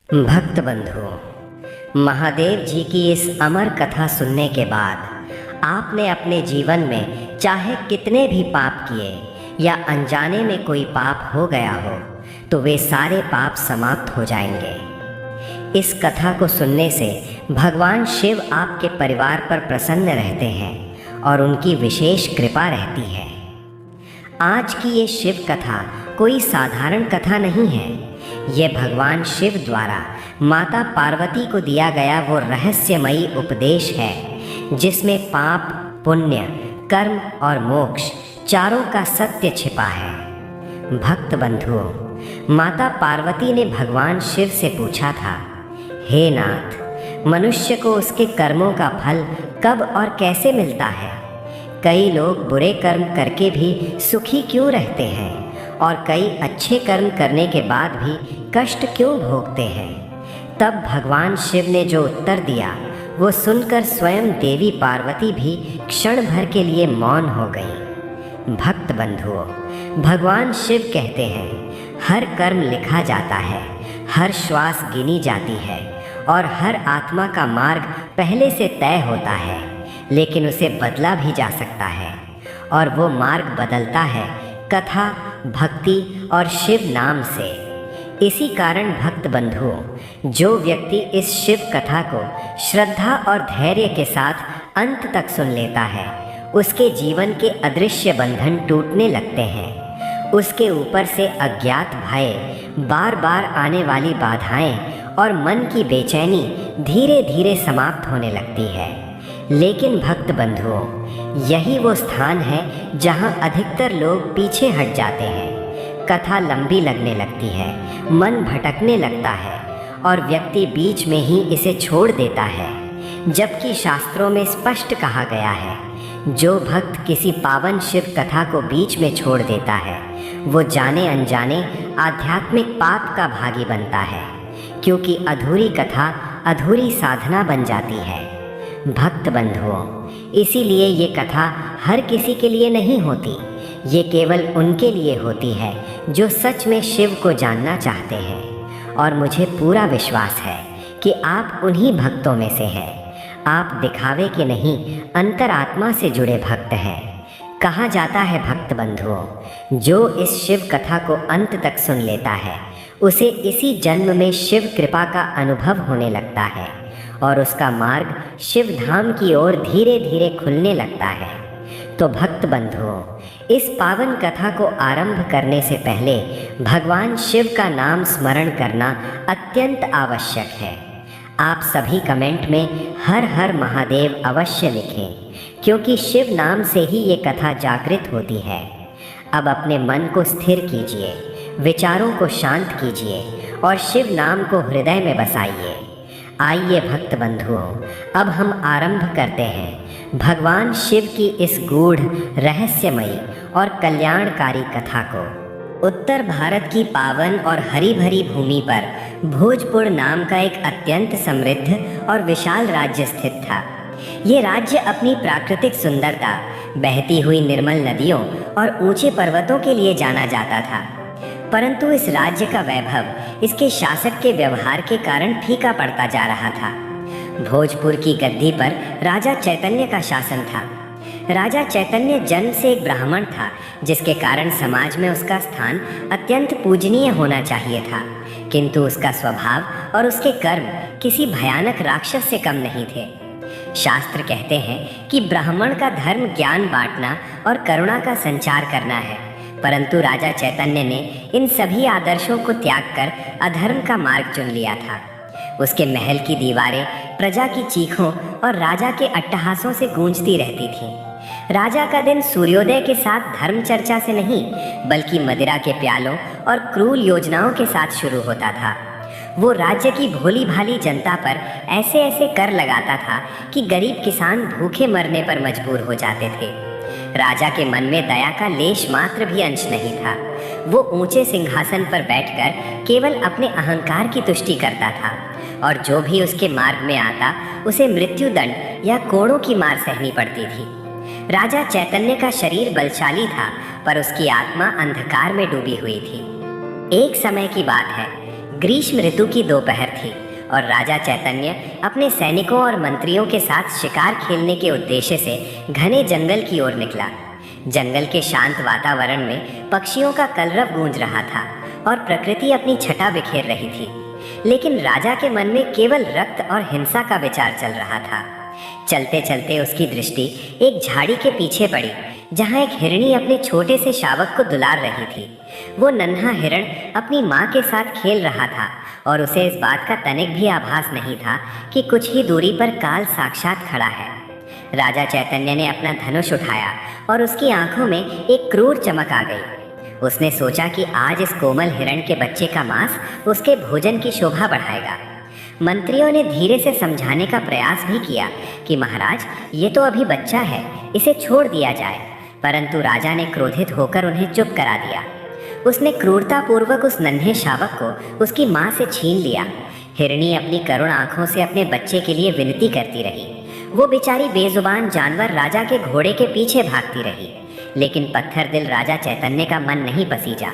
भक्त बंधु, महादेव जी की इस अमर कथा सुनने के बाद आपने अपने जीवन में चाहे कितने भी पाप किए या अनजाने में कोई पाप हो गया हो तो वे सारे पाप समाप्त हो जाएंगे। इस कथा को सुनने से भगवान शिव आपके परिवार पर प्रसन्न रहते हैं और उनकी विशेष कृपा रहती है। आज की ये शिव कथा कोई साधारण कथा नहीं है। ये भगवान शिव द्वारा माता पार्वती को दिया गया वो रहस्यमयी उपदेश है जिसमें पाप, पुण्य, कर्म और मोक्ष चारों का सत्य छिपा है। भक्त बंधुओं, माता पार्वती ने भगवान शिव से पूछा था, हे नाथ, मनुष्य को उसके कर्मों का फल कब और कैसे मिलता है? कई लोग बुरे कर्म करके भी सुखी क्यों रहते हैं और कई अच्छे कर्म करने के बाद भी कष्ट क्यों भोगते हैं? तब भगवान शिव ने जो उत्तर दिया वो सुनकर स्वयं देवी पार्वती भी क्षण भर के लिए मौन हो गई। भक्त बंधुओं, भगवान शिव कहते हैं, हर कर्म लिखा जाता है, हर श्वास गिनी जाती है और हर आत्मा का मार्ग पहले से तय होता है, लेकिन उसे बदला भी जा सकता है और वो मार्ग बदलता है कथा, भक्ति और शिव नाम से। इसी कारण भक्त बंधुओं, जो व्यक्ति इस शिव कथा को श्रद्धा और धैर्य के साथ अंत तक सुन लेता है, उसके जीवन के अदृश्य बंधन टूटने लगते हैं। उसके ऊपर से अज्ञात भय, बार बार आने वाली बाधाएं और मन की बेचैनी धीरे धीरे समाप्त होने लगती है। लेकिन भक्त बंधुओं, यही वो स्थान है जहाँ अधिकतर लोग पीछे हट जाते हैं। कथा लंबी लगने लगती है, मन भटकने लगता है और व्यक्ति बीच में ही इसे छोड़ देता है, जबकि शास्त्रों में स्पष्ट कहा गया है, जो भक्त किसी पावन शिव कथा को बीच में छोड़ देता है वो जाने अनजाने आध्यात्मिक पाप का भागी बनता है, क्योंकि अधूरी कथा अधूरी साधना बन जाती है। भक्त बंधुओं, इसीलिए ये कथा हर किसी के लिए नहीं होती, ये केवल उनके लिए होती है जो सच में शिव को जानना चाहते हैं। और मुझे पूरा विश्वास है कि आप उन्हीं भक्तों में से हैं। आप दिखावे के नहीं, अंतरात्मा से जुड़े भक्त हैं। कहा जाता है भक्त बंधुओं, जो इस शिव कथा को अंत तक सुन लेता है उसे इसी जन्म में शिव कृपा का अनुभव होने लगता है और उसका मार्ग शिव धाम की ओर धीरे धीरे खुलने लगता है। तो भक्त बंधुओं, इस पावन कथा को आरंभ करने से पहले भगवान शिव का नाम स्मरण करना अत्यंत आवश्यक है। आप सभी कमेंट में हर हर महादेव अवश्य लिखें, क्योंकि शिव नाम से ही ये कथा जागृत होती है। अब अपने मन को स्थिर कीजिए, विचारों को शांत कीजिए और शिव नाम को हृदय में बसाइए। आइए भक्त बंधुओं, अब हम आरंभ करते हैं भगवान शिव की इस गूढ़, रहस्यमयी और कल्याणकारी कथा को। उत्तर भारत की पावन और हरी भरी भूमि पर भोजपुर नाम का एक अत्यंत समृद्ध और विशाल राज्य स्थित था। ये राज्य अपनी प्राकृतिक सुंदरता, बहती हुई निर्मल नदियों और ऊंचे पर्वतों के लिए जाना जाता था। परंतु इस राज्य का वैभव इसके शासक के व्यवहार के कारण फीका पड़ता जा रहा था। भोजपुर की गद्दी पर राजा चैतन्य का शासन था। राजा चैतन्य जन्म से एक ब्राह्मण था, जिसके कारण समाज में उसका स्थान अत्यंत पूजनीय होना चाहिए था, किंतु उसका स्वभाव और उसके कर्म किसी भयानक राक्षस से कम नहीं थे। शास्त्र कहते हैं कि ब्राह्मण का धर्म ज्ञान बांटना और करुणा का संचार करना है, परंतु राजा चैतन्य ने इन सभी आदर्शों को त्याग कर अधर्म का मार्ग चुन लिया था। उसके महल की दीवारें प्रजा की चीखों और राजा के अट्टहासों से गूंजती रहती थीं। राजा का दिन सूर्योदय के साथ धर्म चर्चा से नहीं, बल्कि मदिरा के प्यालों और क्रूर योजनाओं के साथ शुरू होता था। वो राज्य की भोली भाली जनता पर ऐसे ऐसे कर लगाता था कि गरीब किसान भूखे मरने पर मजबूर हो जाते थे। राजा के मन में दया का लेश मात्र भी अंश नहीं था। वो ऊंचे सिंहासन पर बैठकर केवल अपने अहंकार की तुष्टि करता था और जो भी उसके मार्ग में आता उसे मृत्युदंड या कोड़ों की मार सहनी पड़ती थी। राजा चैतन्य का शरीर बलशाली था, पर उसकी आत्मा अंधकार में डूबी हुई थी। एक समय की बात है, ग्रीष्म ऋतु की दोपहर थी और राजा चैतन्य अपने सैनिकों और मंत्रियों के साथ शिकार खेलने के उद्देश्य से घने जंगल की ओर निकला। जंगल के शांत वातावरण में पक्षियों का कलरव गूंज रहा था और प्रकृति अपनी छटा बिखेर रही थी, लेकिन राजा के मन में केवल रक्त और हिंसा का विचार चल रहा था। चलते चलते उसकी दृष्टि एक झाड़ी के पीछे पड़ी, जहाँ एक हिरणी अपने छोटे से शावक को दुलार रही थी। वो नन्हा हिरण अपनी माँ के साथ खेल रहा था और उसे इस बात का तनिक भी आभास नहीं था कि कुछ ही दूरी पर काल साक्षात खड़ा है। राजा चैतन्य ने अपना धनुष उठाया और उसकी आंखों में एक क्रूर चमक आ गई। उसने सोचा कि आज इस कोमल हिरण के बच्चे का मांस उसके भोजन की शोभा बढ़ाएगा। मंत्रियों ने धीरे से समझाने का प्रयास भी किया कि महाराज, ये तो अभी बच्चा है, इसे छोड़ दिया जाए, परंतु राजा ने क्रोधित होकर उन्हें चुप करा दिया। उसने क्रूरतापूर्वक उस नन्हे शावक को उसकी माँ से छीन लिया। हिरणी अपनी करुण आंखों से अपने बच्चे के लिए विनती करती रही। वो बेचारी बेजुबान जानवर राजा के घोड़े के पीछे भागती रही, लेकिन पत्थर दिल राजा चैतन्य का मन नहीं पसीजा।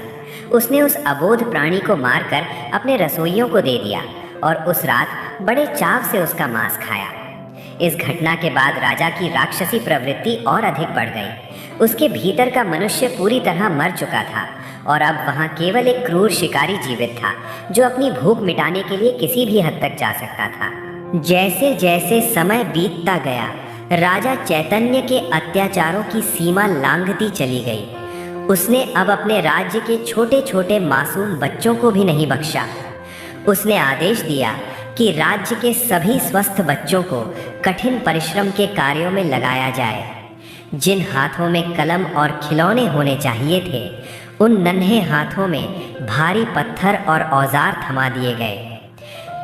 उसने उस अबोध प्राणी को मारकर अपने रसोइयों को दे दिया और उस रात बड़े चाव से उसका मांस खाया। इस घटना के बाद राजा की राक्षसी प्रवृत्ति और अधिक बढ़ गई। उसके भीतर का मनुष्य पूरी तरह मर चुका था और अब वहाँ केवल एक क्रूर शिकारी जीवित था, जो अपनी भूख मिटाने के लिए किसी भी हद तक जा सकता था। जैसे जैसे समय बीतता गया, राजा चैतन्य के अत्याचारों की सीमा लांघती चली गई। उसने अब अपने राज्य के छोटे छोटे मासूम बच्चों को भी नहीं बख्शा। उसने आदेश दिया कि राज्य के सभी स्वस्थ बच्चों को कठिन परिश्रम के कार्यों में लगाया जाए। जिन हाथों में कलम और खिलौने होने चाहिए थे, उन नन्हे हाथों में भारी पत्थर और औजार थमा दिए गए।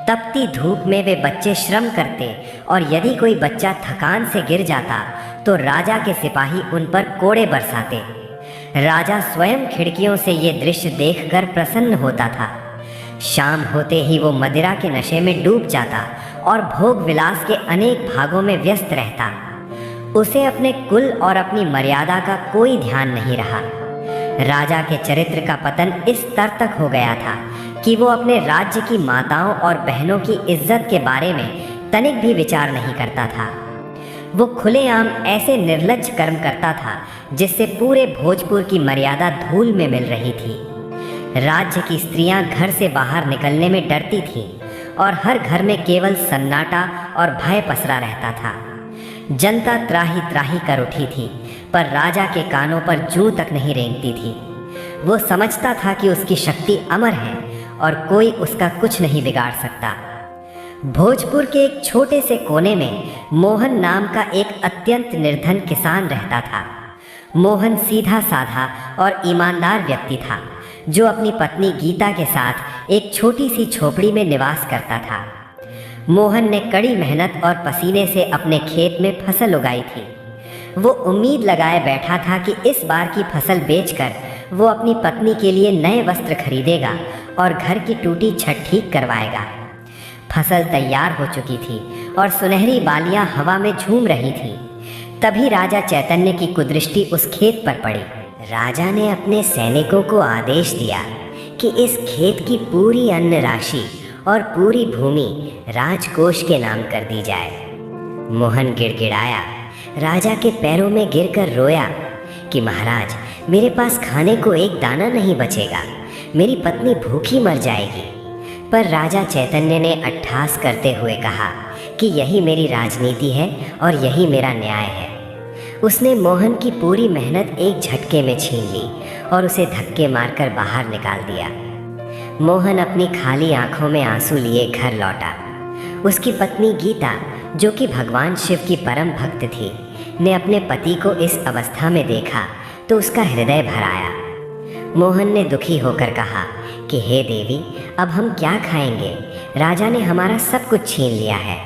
तपती धूप में वे बच्चे श्रम करते और यदि कोई बच्चा थकान से गिर जाता तो राजा के सिपाही उन पर कोड़े बरसाते। राजा स्वयं खिड़कियों से ये दृश्य देखकर प्रसन्न होता था। शाम होते ही वो मदिरा के नशे में डूब जाता और भोग विलास के अनेक भागों में व्यस्त रहता। उसे अपने कुल और अपनी मर्यादा का कोई ध्यान नहीं रहा। राजा के चरित्र का पतन इस स्तर तक हो गया था कि वो अपने राज्य की माताओं और बहनों की इज्जत के बारे में तनिक भी विचार नहीं करता था। वो खुलेआम ऐसे निर्लज्ज कर्म करता था जिससे पूरे भोजपुर की मर्यादा धूल में मिल रही थी। राज्य की स्त्रियां घर से बाहर निकलने में डरती थीं और हर घर में केवल सन्नाटा और भय पसरा रहता था। जनता त्राही त्राही कर उठी थी, पर राजा के कानों पर जूं तक नहीं रेंगती थी। वो समझता था कि उसकी शक्ति अमर है और कोई उसका कुछ नहीं बिगाड़ सकता। भोजपुर के एक छोटे से कोने में मोहन नाम का एक अत्यंत निर्धन किसान रहता था। मोहन सीधा साधा और ईमानदार व्यक्ति था, जो अपनी पत्नी गीता के साथ एक छोटी सी झोपड़ी में निवास करता था। मोहन ने कड़ी मेहनत और पसीने से अपने खेत में फसल उगाई थी। वो उम्मीद लगाए बैठा था कि इस बार की फसल बेचकर वो अपनी पत्नी के लिए नए वस्त्र खरीदेगा और घर की टूटी छत ठीक करवाएगा। फसल तैयार हो चुकी थी और सुनहरी बालियां हवा में झूम रही थी। तभी राजा चैतन्य की कुदृष्टि उस खेत पर पड़ी। राजा ने अपने सैनिकों को आदेश दिया कि इस खेत की पूरी अन्न राशि और पूरी भूमि राजकोष के नाम कर दी जाए। मोहन गिड़गिड़ाया, राजा के पैरों में गिरकर रोया कि महाराज, मेरे पास खाने को एक दाना नहीं बचेगा, मेरी पत्नी भूखी मर जाएगी। पर राजा चैतन्य ने अट्ठास करते हुए कहा कि यही मेरी राजनीति है और यही मेरा न्याय है। उसने मोहन की पूरी मेहनत एक झटके में छीन ली और उसे धक्के मारकर बाहर निकाल दिया। मोहन अपनी खाली आंखों में आंसू लिए घर लौटा। उसकी पत्नी गीता, जो कि भगवान शिव की परम भक्त थी, ने अपने पति को इस अवस्था में देखा तो उसका हृदय भर आया। मोहन ने दुखी होकर कहा कि हे देवी, अब हम क्या खाएंगे? राजा ने हमारा सब कुछ छीन लिया है।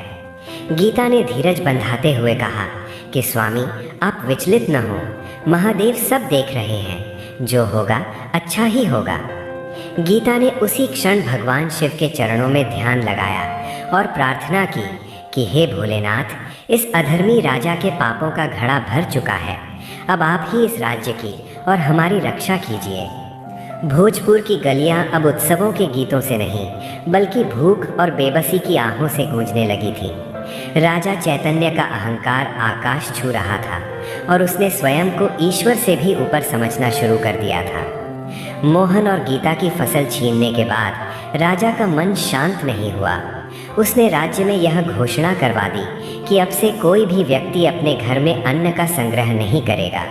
गीता ने धीरज बंधाते हुए कहा कि स्वामी, आप विचलित न हो, महादेव सब देख रहे हैं, जो होगा अच्छा ही होगा। गीता ने उसी क्षण भगवान शिव के चरणों में ध्यान लगाया और प्रार्थना की कि हे भोलेनाथ, इस अधर्मी राजा के पापों का घड़ा भर चुका है, अब आप ही इस राज्य की और हमारी रक्षा कीजिए। भोजपुर की गलियां अब उत्सवों के गीतों से नहीं बल्कि भूख और बेबसी की आहों से गूंजने लगी थी। राजा चैतन्य का अहंकार आकाश छू रहा था और उसने स्वयं को ईश्वर से भी ऊपर समझना शुरू कर दिया था। मोहन और गीता की फसल छीनने के बाद राजा का मन शांत नहीं हुआ। उसने राज्य में यह घोषणा करवा दी कि अब से कोई भी व्यक्ति अपने घर में अन्न का संग्रह नहीं करेगा,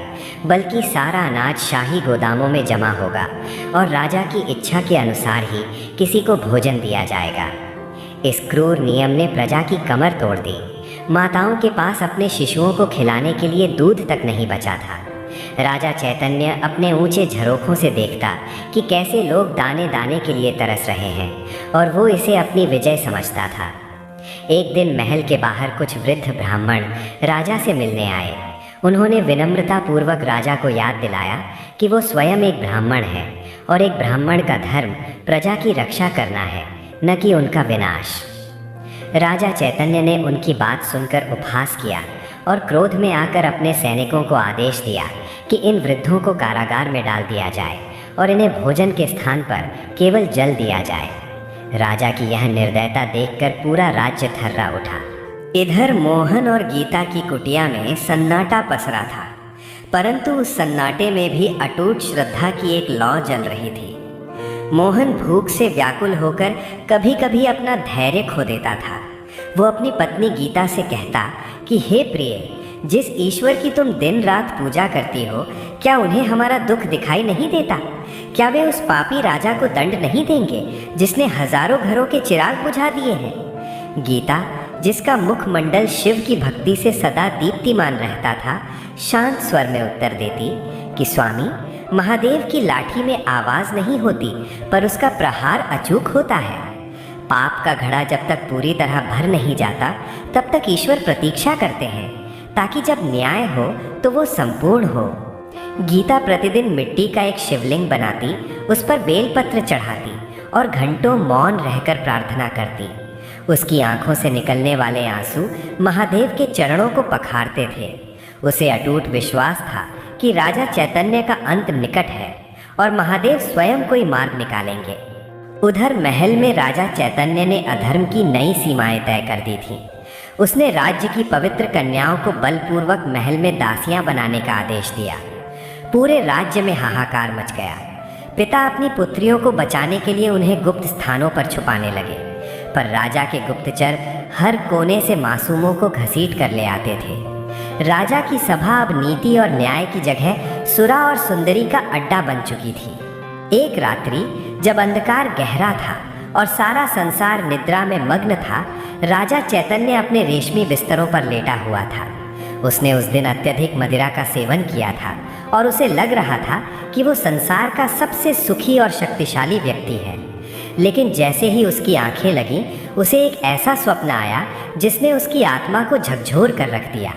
बल्कि सारा अनाज शाही गोदामों में जमा होगा और राजा की इच्छा के अनुसार ही किसी को भोजन दिया जाएगा। इस क्रूर नियम ने प्रजा की कमर तोड़ दी। माताओं के पास अपने शिशुओं को खिलाने के लिए दूध तक नहीं बचा था। राजा चैतन्य अपने ऊंचे झरोखों से देखता कि कैसे लोग दाने दाने के लिए तरस रहे हैं और वो इसे अपनी विजय समझता था। एक दिन महल के बाहर कुछ वृद्ध ब्राह्मण राजा से मिलने आए। उन्होंने विनम्रतापूर्वक राजा को याद दिलाया कि वो स्वयं एक ब्राह्मण है और एक ब्राह्मण का धर्म प्रजा की रक्षा करना है, न कि उनका विनाश। राजा चैतन्य ने उनकी बात सुनकर उपहास किया और क्रोध में आकर अपने सैनिकों को आदेश दिया कि इन वृद्धों को कारागार में डाल दिया जाए और इन्हें भोजन के स्थान पर केवल जल दिया जाए। राजा की यह निर्दयता देखकर पूरा राज्य थर्रा उठा। इधर मोहन और गीता की कुटिया में सन्नाटा पसरा था, परंतु उस सन्नाटे में भी अटूट श्रद्धा की एक लौ जल रही थी। मोहन भूख से व्याकुल होकर कभी कभी अपना धैर्य खो देता था। वो अपनी पत्नी गीता से कहता कि हे प्रिय, जिस ईश्वर की तुम दिन रात पूजा करती हो, क्या उन्हें हमारा दुख दिखाई नहीं देता? क्या वे उस पापी राजा को दंड नहीं देंगे जिसने हजारों घरों के चिराग बुझा दिए हैं? गीता, जिसका मुखमंडल शिव की भक्ति से सदा दीप्तिमान रहता था, शांत स्वर में उत्तर देती कि स्वामी, महादेव की लाठी में आवाज नहीं होती, पर उसका प्रहार अचूक होता है। पाप का घड़ा जब तक पूरी तरह भर नहीं जाता, तब तक ईश्वर प्रतीक्षा करते हैं, ताकि जब न्याय हो तो वो संपूर्ण हो। गीता प्रतिदिन मिट्टी का एक शिवलिंग बनाती, उस पर बेलपत्र चढ़ाती और घंटों मौन रहकर प्रार्थना करती। उसकी आंखों से निकलने वाले आंसू महादेव के चरणों को पखारते थे। उसे अटूट विश्वास था कि राजा चैतन्य का अंत निकट है और महादेव स्वयं कोई मार्ग निकालेंगे। उधर महल में राजा चैतन्य ने अधर्म की नई सीमाएं तय कर दी थीं। उसने राज्य की पवित्र कन्याओं को बलपूर्वक महल में दासियां बनाने का आदेश दिया। पूरे राज्य में हाहाकार मच गया। पिता अपनी पुत्रियों को बचाने के लिए उन्हें गुप्त स्थानों पर छुपाने लगे, पर राजा के गुप्तचर हर कोने से मासूमों को घसीट कर ले आते थे। राजा की सभा अब नीति और न्याय की जगह सुरा और सुंदरी का अड्डा बन चुकी थी। एक रात्रि जब अंधकार गहरा था और सारा संसार निद्रा में मग्न था, राजा चैतन्य अपने रेशमी बिस्तरों पर लेटा हुआ था। उसने उस दिन अत्यधिक मदिरा का सेवन किया था और उसे लग रहा था कि वो संसार का सबसे सुखी और शक्तिशाली व्यक्ति है। लेकिन जैसे ही उसकी आंखें लगीं, उसे एक ऐसा स्वप्न आया जिसने उसकी आत्मा को झकझोर कर रख दिया।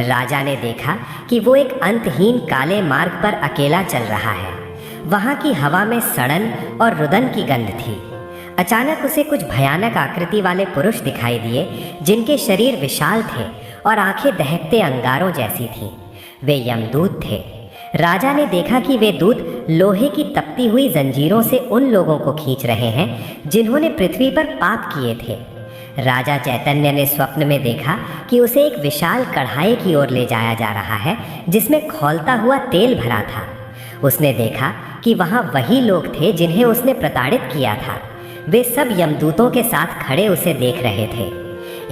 राजा ने देखा कि वो एक अंतहीन काले मार्ग पर अकेला चल रहा है। वहाँ की हवा में सड़न और रुदन की गंध थी। अचानक उसे कुछ भयानक आकृति वाले पुरुष दिखाई दिए, जिनके शरीर विशाल थे और आंखें दहकते अंगारों जैसी थीं। वे यमदूत थे। राजा ने देखा कि वे दूत लोहे की तपती हुई जंजीरों से उन लोगों को खींच रहे हैं जिन्होंने पृथ्वी पर पाप किए थे। राजा चैतन्य ने स्वप्न में देखा कि उसे एक विशाल कढ़ाई की ओर ले जाया जा रहा है, जिसमें खौलता हुआ तेल भरा था। उसने देखा कि वहाँ वही लोग थे जिन्हें उसने प्रताड़ित किया था। वे सब यमदूतों के साथ खड़े उसे देख रहे थे।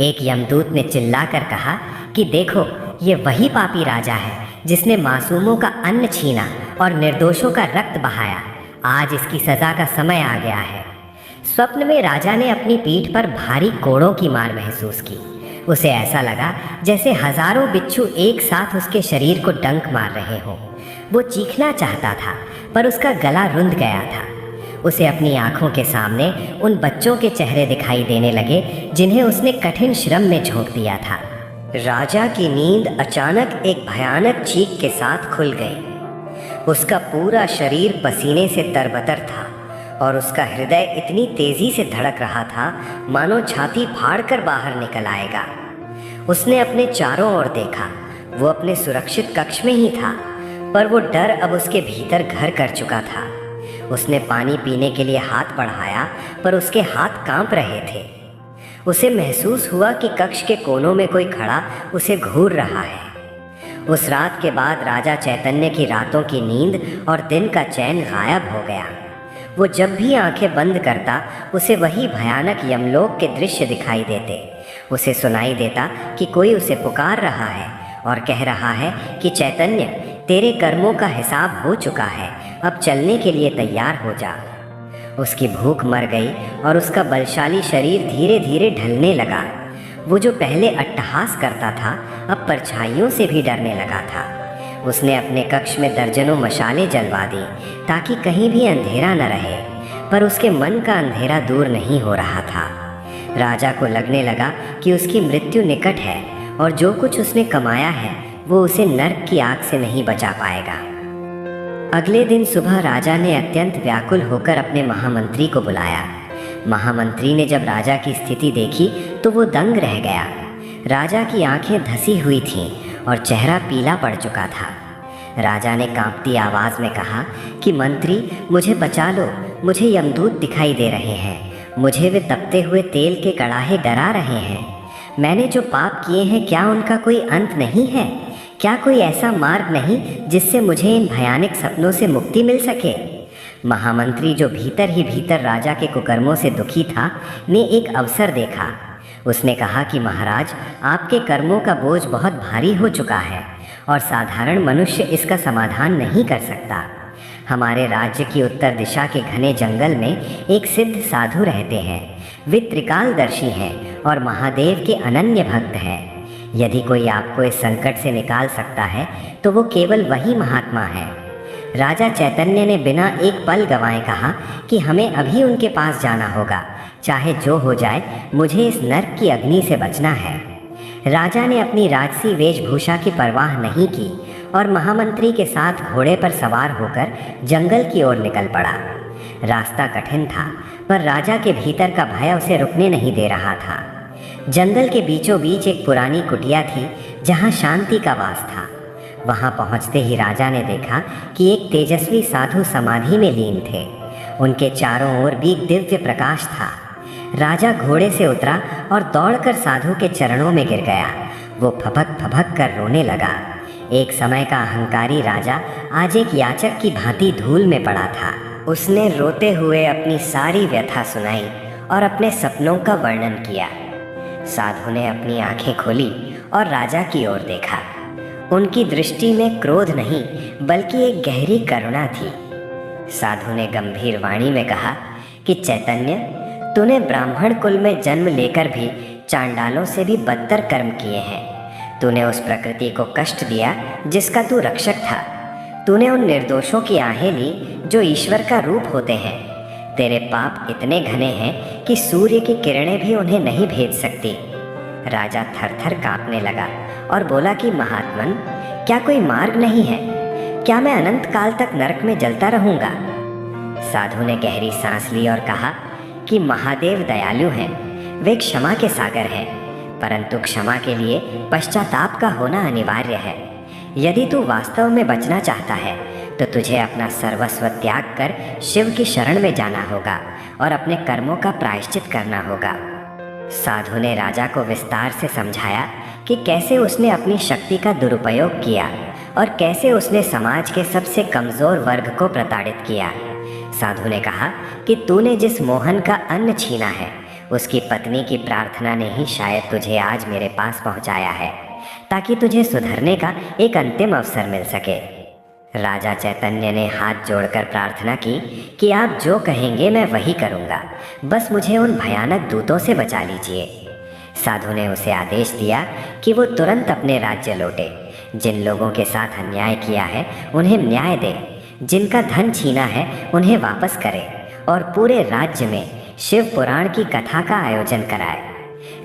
एक यमदूत ने चिल्लाकर कहा कि देखो, ये वही पापी राजा है जिसने मासूमों का अन्न छीना और निर्दोषों का रक्त बहाया। आज इसकी सजा का समय आ गया है। स्वप्न में राजा ने अपनी पीठ पर भारी कोड़ों की मार महसूस की। उसे ऐसा लगा जैसे हजारों बिच्छू एक साथ उसके शरीर को डंक मार रहे हों। वो चीखना चाहता था, पर उसका गला रुंध गया था। उसे अपनी आंखों के सामने उन बच्चों के चेहरे दिखाई देने लगे जिन्हें उसने कठिन श्रम में झोंक दिया था। राजा की नींद अचानक एक भयानक चीख के साथ खुल गई। उसका पूरा शरीर पसीने से तरबतर था और उसका हृदय इतनी तेजी से धड़क रहा था मानो छाती फाड़कर बाहर निकल आएगा। उसने अपने चारों ओर देखा। वो अपने सुरक्षित कक्ष में ही था, पर वो डर अब उसके भीतर घर कर चुका था। उसने पानी पीने के लिए हाथ बढ़ाया, पर उसके हाथ कांप रहे थे। उसे महसूस हुआ कि कक्ष के कोनों में कोई खड़ा उसे घूर रहा है। उस रात के बाद राजा चैतन्य की रातों की नींद और दिन का चैन गायब हो गया। वो जब भी आंखें बंद करता, उसे वही भयानक यमलोक के दृश्य दिखाई देते। उसे सुनाई देता कि कोई उसे पुकार रहा है और कह रहा है कि चैतन्य, तेरे कर्मों का हिसाब हो चुका है, अब चलने के लिए तैयार हो जा। उसकी भूख मर गई और उसका बलशाली शरीर धीरे धीरे ढलने लगा। वो जो पहले अट्टहास करता था, अब परछाइयों से भी डरने लगा था। उसने अपने कक्ष में दर्जनों मशालें जलवा दी ताकि कहीं भी अंधेरा न रहे, पर उसके मन का अंधेरा दूर नहीं हो रहा था। राजा को लगने लगा कि उसकी मृत्यु निकट है और जो कुछ उसने कमाया है वो उसे नर्क की आग से नहीं बचा पाएगा। अगले दिन सुबह राजा ने अत्यंत व्याकुल होकर अपने महामंत्री को बुलाया। महामंत्री ने जब राजा की स्थिति देखी तो वो दंग रह गया। राजा की आंखें धसी हुई थीं और चेहरा पीला पड़ चुका था। राजा ने कांपती आवाज़ में कहा कि मंत्री, मुझे बचा लो, मुझे यमदूत दिखाई दे रहे हैं, मुझे वे तपते हुए तेल के कड़ाहे डरा रहे हैं। मैंने जो पाप किए हैं, क्या उनका कोई अंत नहीं है? क्या कोई ऐसा मार्ग नहीं जिससे मुझे इन भयानक सपनों से मुक्ति मिल सके? महामंत्री, जो भीतर ही भीतर राजा के कुकर्मों से दुखी था, ने एक अवसर देखा। उसने कहा कि महाराज, आपके कर्मों का बोझ बहुत भारी हो चुका है और साधारण मनुष्य इसका समाधान नहीं कर सकता। हमारे राज्य की उत्तर दिशा के घने जंगल में एक सिद्ध साधु रहते हैं। वे त्रिकालदर्शी हैं और महादेव के अनन्य भक्त हैं। यदि कोई आपको इस संकट से निकाल सकता है तो वो केवल वही महात्मा है। राजा चैतन्य ने बिना एक पल गंवाए कहा कि हमें अभी उनके पास जाना होगा, चाहे जो हो जाए, मुझे इस नर्क की अग्नि से बचना है। राजा ने अपनी राजसी वेशभूषा की परवाह नहीं की और महामंत्री के साथ घोड़े पर सवार होकर जंगल की ओर निकल पड़ा। रास्ता कठिन था, पर राजा के भीतर का भय उसे रुकने नहीं दे रहा था। जंगल के बीचों बीच एक पुरानी कुटिया थी जहाँ शांति का वास था। वहाँ पहुँचते ही राजा ने देखा कि एक तेजस्वी साधु समाधि में लीन थे। उनके चारों ओर भी दिव्य प्रकाश था। राजा घोड़े से उतरा और दौड़कर साधु के चरणों में गिर गया। वो फपक फपक कर रोने लगा। एक समय का अहंकारी राजा आज एक याचक की भांति धूल में पड़ा था। उसने रोते हुए अपनी सारी व्यथा सुनाई और अपने सपनों का वर्णन किया। साधु ने अपनी आंखें खोली और राजा की ओर देखा। उनकी दृष्टि में क्रोध नहीं, बल्कि एक गहरी करुणा थी। साधु ने गंभीर वाणी में कहा कि चैतन्य, तूने ब्राह्मण कुल में जन्म लेकर भी चांडालों से भी बदतर कर्म किए हैं। तूने उस प्रकृति को कष्ट दिया जिसका तू रक्षक था। तूने उन निर्दोषों की आहें ली जो ईश्वर का रूप होते हैं। तेरे पाप इतने घने हैं कि सूर्य की किरणें भी उन्हें नहीं भेद सकती। राजा थर-थर कांपने लगा और बोला कि महात्मन, क्या कोई मार्ग नहीं है? क्या मैं अनंत काल तक नरक में जलता रहूंगा? साधु ने गहरी सांस ली और कहा कि महादेव दयालु हैं, वे क्षमा के सागर हैं, परंतु क्षमा के लिए पश्चाताप का होना अनिवार्य है। यदि तू वास्तव में बचना चाहता है तो तुझे अपना सर्वस्व त्याग कर शिव की शरण में जाना होगा और अपने कर्मों का प्रायश्चित करना होगा। साधु ने राजा को विस्तार से समझाया कि कैसे उसने अपनी शक्ति का दुरुपयोग किया और कैसे उसने समाज के सबसे कमज़ोर वर्ग को प्रताड़ित किया। साधु ने कहा कि तूने जिस मोहन का अन्न छीना है, उसकी पत्नी की प्रार्थना ने ही शायद तुझे आज मेरे पास पहुंचाया है, ताकि तुझे सुधरने का एक अंतिम अवसर मिल सके। राजा चैतन्य ने हाथ जोड़कर प्रार्थना की कि आप जो कहेंगे मैं वही करूँगा, बस मुझे उन भयानक दूतों से बचा लीजिए। साधु ने उसे आदेश दिया कि वो तुरंत अपने राज्य लौटे। जिन लोगों के साथ अन्याय किया है उन्हें न्याय दे, जिनका धन छीना है उन्हें वापस करे और पूरे राज्य में शिव पुराण की कथा का आयोजन कराए।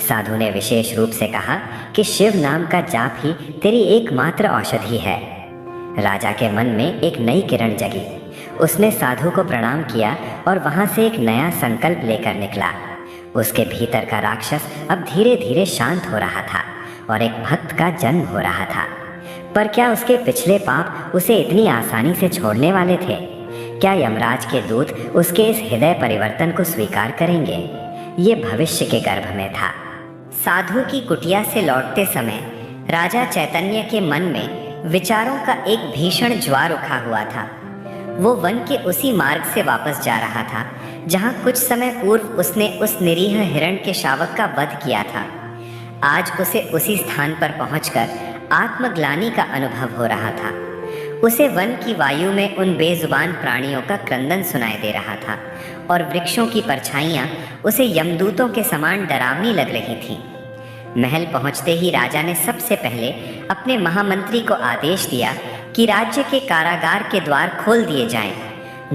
साधु ने विशेष रूप से कहा कि शिव नाम का जाप ही तेरी एकमात्र औषधि है। राजा के मन में एक नई किरण जगी। उसने साधु को प्रणाम किया और वहाँ से एक नया संकल्प लेकर निकला। उसके भीतर का राक्षस अब धीरे धीरे शांत हो रहा था और एक भक्त का जन्म हो रहा था। पर क्या उसके पिछले पाप उसे इतनी आसानी से छोड़ने वाले थे? क्या यमराज के दूत उसके इस हृदय परिवर्तन को स्वीकार करेंगे? ये भविष्य के गर्भ में था। साधु की कुटिया से लौटते समय राजा चैतन्य के मन में विचारों का एक भीषण ज्वार उठा हुआ था। वो वन के उसी मार्ग से वापस जा रहा था जहाँ कुछ समय पूर्व उसने उस निरीह हिरण के शावक का वध किया था। आज उसे उसी स्थान पर पहुंचकर आत्मग्लानि का अनुभव हो रहा था। उसे वन की वायु में उन बेजुबान प्राणियों का क्रंदन सुनाई दे रहा था और वृक्षों की परछाइयाँ उसे यमदूतों के समान डरावनी लग रही थीं। महल पहुंचते ही राजा ने सबसे पहले अपने महामंत्री को आदेश दिया कि राज्य के कारागार के द्वार खोल दिए जाएं।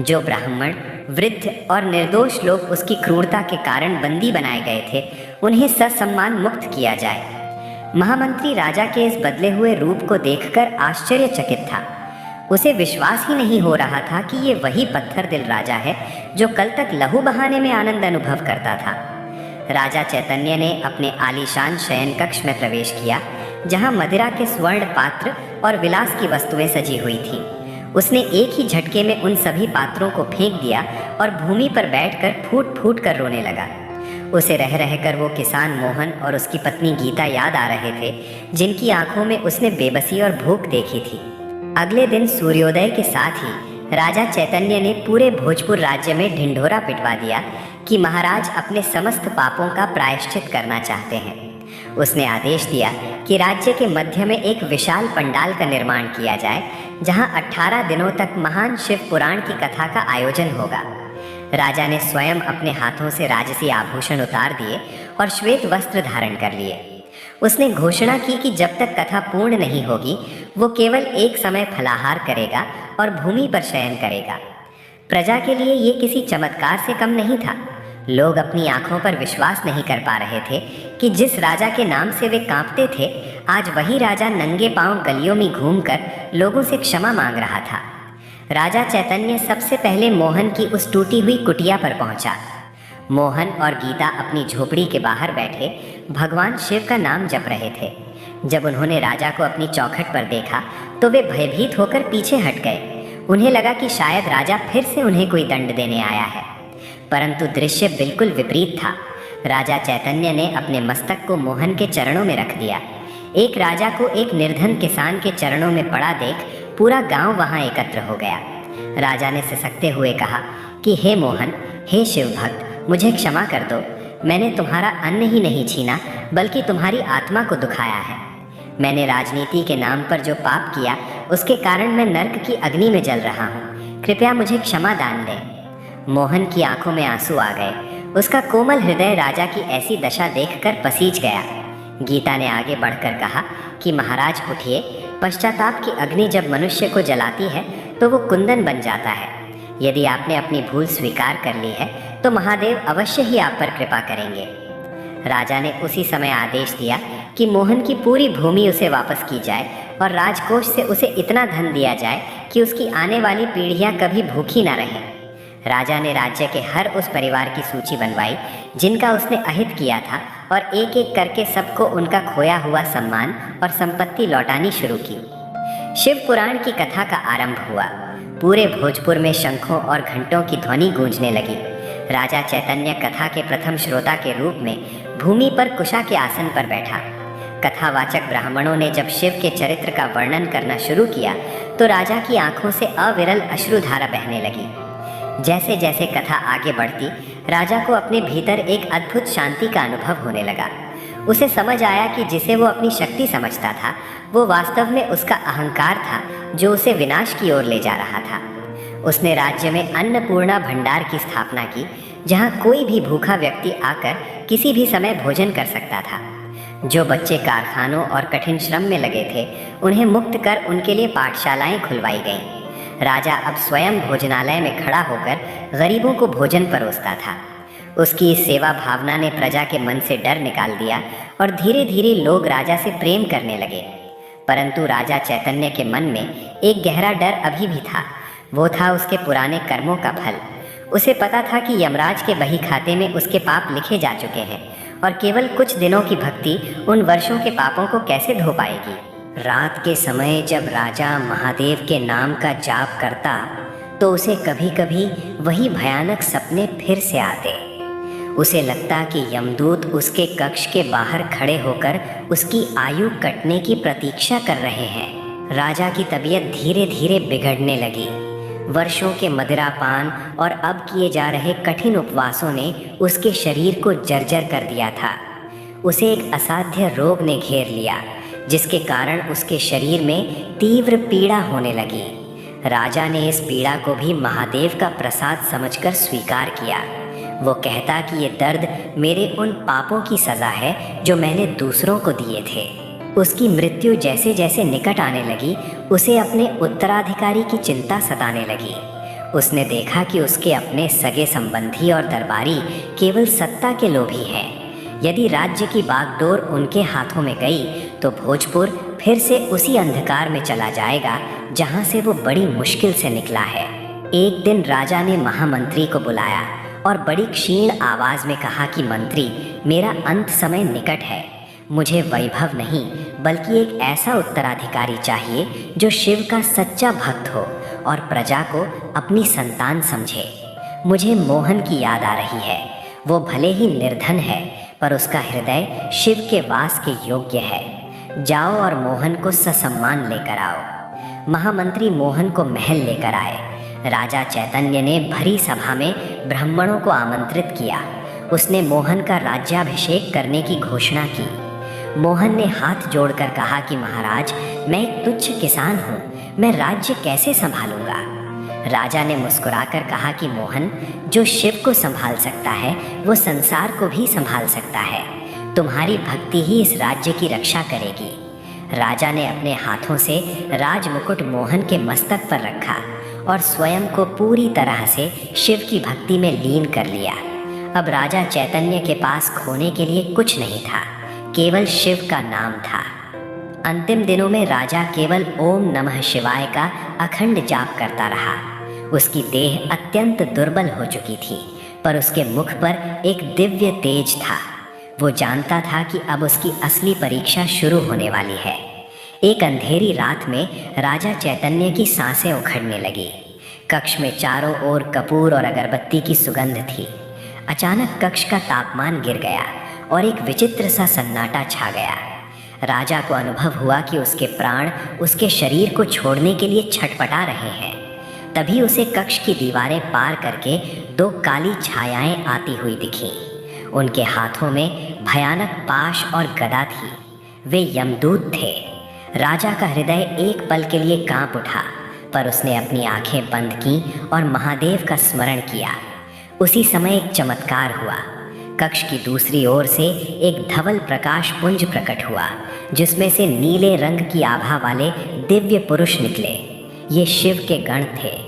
जो ब्राह्मण, वृद्ध और निर्दोष लोग उसकी क्रूरता के कारण बंदी बनाए गए थे, उन्हें ससम्मान मुक्त किया जाए। महामंत्री राजा के इस बदले हुए रूप को देखकर आश्चर्यचकित था। उसे विश्वास ही नहीं हो रहा था कि ये वही पत्थर दिल राजा है जो कल तक लहू बहाने में आनंद अनुभव करता था। राजा चैतन्य ने अपने आलीशान शयन कक्ष में प्रवेश किया, जहां मदिरा के स्वर्ण पात्र और विलास की वस्तुएं सजी हुई थीं। उसने एक ही झटके में उन सभी पात्रों को फेंक दिया और भूमि पर बैठकर फूट फूट कर रोने लगा। उसे रह रहकर वो किसान मोहन और उसकी पत्नी गीता याद आ रहे थे, जिनकी आंखों में उसने बेबसी और भूख देखी थी। अगले दिन सूर्योदय के साथ ही राजा चैतन्य ने पूरे भोजपुर राज्य में ढिंढोरा पिटवा दिया कि महाराज अपने समस्त पापों का प्रायश्चित करना चाहते हैं। उसने आदेश दिया कि राज्य के मध्य में एक विशाल पंडाल का निर्माण किया जाए, जहां 18 दिनों तक महान शिव पुराण की कथा का आयोजन होगा। राजा ने स्वयं अपने हाथों से राजसी आभूषण उतार दिए और श्वेत वस्त्र धारण कर लिए। उसने घोषणा की कि जब तक कथा पूर्ण नहीं होगी, वो केवल एक समय फलाहार करेगा और भूमि पर शयन करेगा। प्रजा के लिए ये किसी चमत्कार से कम नहीं था। लोग अपनी आंखों पर विश्वास नहीं कर पा रहे थे कि जिस राजा के नाम से वे कांपते थे, आज वही राजा नंगे पांव गलियों में घूमकर लोगों से क्षमा मांग रहा था। राजा चैतन्य सबसे पहले मोहन की उस टूटी हुई कुटिया पर पहुंचा। मोहन और गीता अपनी झोपड़ी के बाहर बैठे भगवान शिव का नाम जप रहे थे। जब उन्होंने राजा को अपनी चौखट पर देखा तो वे भयभीत होकर पीछे हट गए। उन्हें लगा कि शायद राजा फिर से उन्हें कोई दंड देने आया है, परंतु दृश्य बिल्कुल विपरीत था। राजा चैतन्य ने अपने मस्तक को मोहन के चरणों में रख दिया। एक राजा को एक निर्धन किसान के चरणों में पड़ा देख पूरा गांव वहां एकत्र हो गया। राजा ने सिसकते हुए कहा कि हे मोहन, हे शिव भक्त, मुझे क्षमा कर दो। मैंने तुम्हारा अन्न ही नहीं छीना, बल्कि तुम्हारी आत्मा को दुखाया है। मैंने राजनीति के नाम पर जो पाप किया, उसके कारण मैं नर्क की अग्नि में जल रहा हूँ। कृपया मुझे क्षमा दान दें। मोहन की आंखों में आंसू आ गए। उसका कोमल हृदय राजा की ऐसी दशा देखकर पसीज गया। गीता ने आगे बढ़कर कहा कि महाराज उठिए, पश्चाताप की अग्नि जब मनुष्य को जलाती है तो वो कुंदन बन जाता है। यदि आपने अपनी भूल स्वीकार कर ली है तो महादेव अवश्य ही आप पर कृपा करेंगे। राजा ने उसी समय आदेश दिया कि मोहन की पूरी भूमि उसे वापस की जाए और राजकोष से उसे इतना धन दिया जाए कि उसकी आने वाली पीढ़ियां कभी भूखी ना रहें। राजा ने राज्य के हर उस परिवार की सूची बनवाई जिनका उसने अहित किया था और एक एक करके सबको उनका खोया हुआ सम्मान और संपत्ति लौटानी शुरू की। शिव पुराण की कथा का आरंभ हुआ। पूरे भोजपुर में शंखों और घंटों की ध्वनि गूंजने लगी। राजा चैतन्य कथा के प्रथम श्रोता के रूप में भूमि पर कुशा के आसन पर बैठा। कथावाचक ब्राह्मणों ने जब शिव के चरित्र का वर्णन करना शुरू किया तो राजा की आंखों से अविरल अश्रुधारा बहने लगी। जैसे जैसे कथा आगे बढ़ती, राजा को अपने भीतर एक अद्भुत शांति का अनुभव होने लगा। उसे समझ आया कि जिसे वो अपनी शक्ति समझता था, वो वास्तव में उसका अहंकार था जो उसे विनाश की ओर ले जा रहा था। उसने राज्य में अन्नपूर्णा भंडार की स्थापना की, जहाँ कोई भी भूखा व्यक्ति आकर किसी भी समय भोजन कर सकता था। जो बच्चे कारखानों और कठिन श्रम में लगे थे, उन्हें मुक्त कर उनके लिए पाठशालाएं खुलवाई गईं। राजा अब स्वयं भोजनालय में खड़ा होकर गरीबों को भोजन परोसता था। उसकी इस सेवा भावना ने प्रजा के मन से डर निकाल दिया और धीरे धीरे लोग राजा से प्रेम करने लगे। परंतु राजा चैतन्य के मन में एक गहरा डर अभी भी था। वो था उसके पुराने कर्मों का फल। उसे पता था कि यमराज के बही खाते में उसके पाप लिखे जा चुके हैं और केवल कुछ दिनों की भक्ति उन वर्षों के पापों को कैसे धो पाएगी। रात के समय जब राजा महादेव के नाम का जाप करता तो उसे कभी कभी वही भयानक सपने फिर से आते। उसे लगता कि यमदूत उसके कक्ष के बाहर खड़े होकर उसकी आयु कटने की प्रतीक्षा कर रहे हैं। राजा की तबीयत धीरे धीरे बिगड़ने लगी। वर्षों के मदिरापान और अब किए जा रहे कठिन उपवासों ने उसके शरीर को जर्जर कर दिया था। उसे एक असाध्य रोग ने घेर लिया, जिसके कारण उसके शरीर में तीव्र पीड़ा होने लगी। राजा ने इस पीड़ा को भी महादेव का प्रसाद समझकर स्वीकार किया। वो कहता कि ये दर्द मेरे उन पापों की सज़ा है जो मैंने दूसरों को दिए थे। उसकी मृत्यु जैसे जैसे निकट आने लगी, उसे अपने उत्तराधिकारी की चिंता सताने लगी। उसने देखा कि उसके अपने सगे संबंधी और दरबारी केवल सत्ता के लोभी हैं। यदि राज्य की बागडोर उनके हाथों में गई तो भोजपुर फिर से उसी अंधकार में चला जाएगा जहां से वो बड़ी मुश्किल से निकला है। एक दिन राजा ने महामंत्री को बुलाया और बड़ी क्षीण आवाज़ में कहा कि मंत्री, मेरा अंत समय निकट है। मुझे वैभव नहीं बल्कि एक ऐसा उत्तराधिकारी चाहिए जो शिव का सच्चा भक्त हो और प्रजा को अपनी संतान समझे। मुझे मोहन की याद आ रही है। वो भले ही निर्धन है पर उसका हृदय शिव के वास के योग्य है। जाओ और मोहन को ससम्मान लेकर आओ। महामंत्री मोहन को महल लेकर आए। राजा चैतन्य ने भरी सभा में ब्राह्मणों को आमंत्रित किया। उसने मोहन का राज्याभिषेक करने की घोषणा की। मोहन ने हाथ जोड़कर कहा कि महाराज, मैं एक तुच्छ किसान हूँ, मैं राज्य कैसे संभालूंगा। राजा ने मुस्कुराकर कहा कि मोहन, जो शिव को संभाल सकता है वो संसार को भी संभाल सकता है। तुम्हारी भक्ति ही इस राज्य की रक्षा करेगी। राजा ने अपने हाथों से राजमुकुट मोहन के मस्तक पर रखा और स्वयं को पूरी तरह से शिव की भक्ति में लीन कर लिया। अब राजा चैतन्य के पास खोने के लिए कुछ नहीं था, केवल शिव का नाम था। अंतिम दिनों में राजा केवल ओम नमः शिवाय का अखंड जाप करता रहा। उसकी देह अत्यंत दुर्बल हो चुकी थी, पर उसके मुख पर एक दिव्य तेज था। वो जानता था कि अब उसकी असली परीक्षा शुरू होने वाली है। एक अंधेरी रात में राजा चैतन्य की सांसें उखड़ने लगी। कक्ष में चारों ओर कपूर और अगरबत्ती की सुगंध थी। अचानक कक्ष का तापमान गिर गया और एक विचित्र सा सन्नाटा छा गया। राजा को अनुभव हुआ कि उसके प्राण उसके शरीर को छोड़ने के लिए छटपटा रहे हैं। तभी उसे कक्ष की दीवारें पार करके दो काली छायाएं आती हुई दिखीं। उनके हाथों में भयानक पाश और गदा थी। वे यमदूत थे। राजा का हृदय एक पल के लिए कांप उठा, पर उसने अपनी आंखें बंद की और महादेव का स्मरण किया। उसी समय एक चमत्कार हुआ। कक्ष की दूसरी ओर से एक धवल प्रकाश पुंज प्रकट हुआ, जिसमें से नीले रंग की आभा वाले दिव्य पुरुष निकले। ये शिव के गण थे।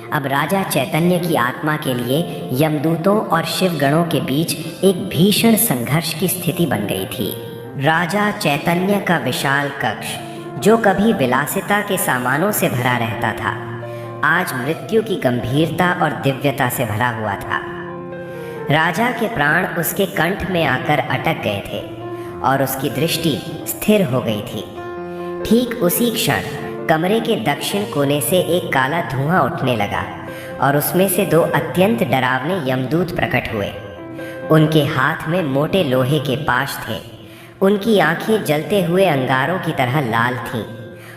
अब राजा चैतन्य की आत्मा के लिए यमदूतों और शिवगणों के बीच एक भीषण संघर्ष की स्थिति बन गई थी। राजा चैतन्य का विशाल कक्ष, जो कभी विलासिता के सामानों से भरा रहता था, आज मृत्यु की गंभीरता और दिव्यता से भरा हुआ था। राजा के प्राण उसके कंठ में आकर अटक गए थे और उसकी दृष्टि स्थिर हो गई थी। ठीक उसी क्षण कमरे के दक्षिण कोने से एक काला धुआं उठने लगा और उसमें से दो अत्यंत डरावने यमदूत प्रकट हुए। उनके हाथ में मोटे लोहे के पाश थे। उनकी आंखें जलते हुए अंगारों की तरह लाल थीं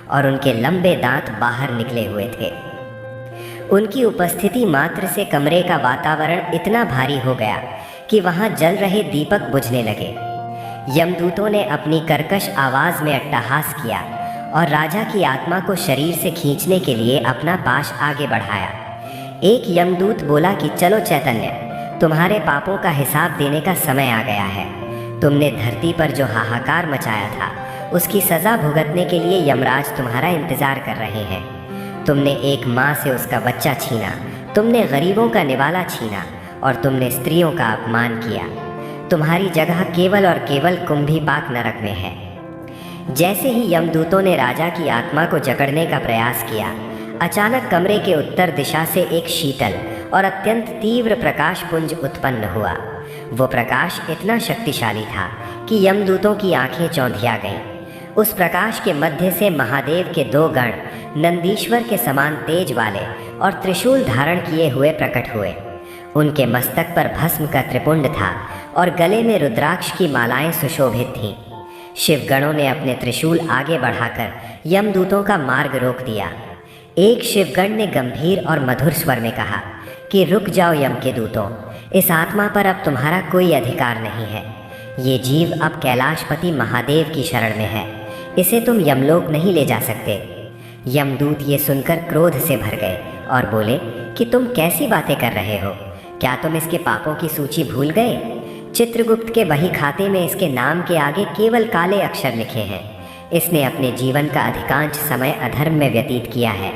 और उनके लंबे दांत बाहर निकले हुए थे। उनकी उपस्थिति मात्र से कमरे का वातावरण इतना भारी हो गया कि वहां जल रहे दीपक बुझने लगे। यमदूतों ने अपनी कर्कश आवाज़ में अट्टहास किया और राजा की आत्मा को शरीर से खींचने के लिए अपना पाश आगे बढ़ाया। एक यमदूत बोला कि चलो चैतन्य, तुम्हारे पापों का हिसाब देने का समय आ गया है। तुमने धरती पर जो हाहाकार मचाया था, उसकी सज़ा भुगतने के लिए यमराज तुम्हारा इंतज़ार कर रहे हैं। तुमने एक माँ से उसका बच्चा छीना, तुमने गरीबों का निवाला छीना और तुमने स्त्रियों का अपमान किया। तुम्हारी जगह केवल और केवल कुंभीपाक नरक में है। जैसे ही यमदूतों ने राजा की आत्मा को जकड़ने का प्रयास किया, अचानक कमरे के उत्तर दिशा से एक शीतल और अत्यंत तीव्र प्रकाश पुंज उत्पन्न हुआ। वो प्रकाश इतना शक्तिशाली था कि यमदूतों की आंखें चौंधिया गईं। उस प्रकाश के मध्य से महादेव के दो गण, नंदीश्वर के समान तेज वाले और त्रिशूल धारण किए हुए प्रकट हुए। उनके मस्तक पर भस्म का त्रिपुंड था और गले में रुद्राक्ष की मालाएं सुशोभित थीं। शिवगणों ने अपने त्रिशूल आगे बढ़ाकर यमदूतों का मार्ग रोक दिया। एक शिवगण ने गंभीर और मधुर स्वर में कहा कि रुक जाओ यम के दूतों, इस आत्मा पर अब तुम्हारा कोई अधिकार नहीं है। ये जीव अब कैलाशपति महादेव की शरण में है, इसे तुम यमलोक नहीं ले जा सकते। यमदूत ये सुनकर क्रोध से भर गए और बोले कि तुम कैसी बातें कर रहे हो? क्या तुम इसके पापों की सूची भूल गए? चित्रगुप्त के बही खाते में इसके नाम के आगे केवल काले अक्षर लिखे हैं। इसने अपने जीवन का अधिकांश समय अधर्म में व्यतीत किया है।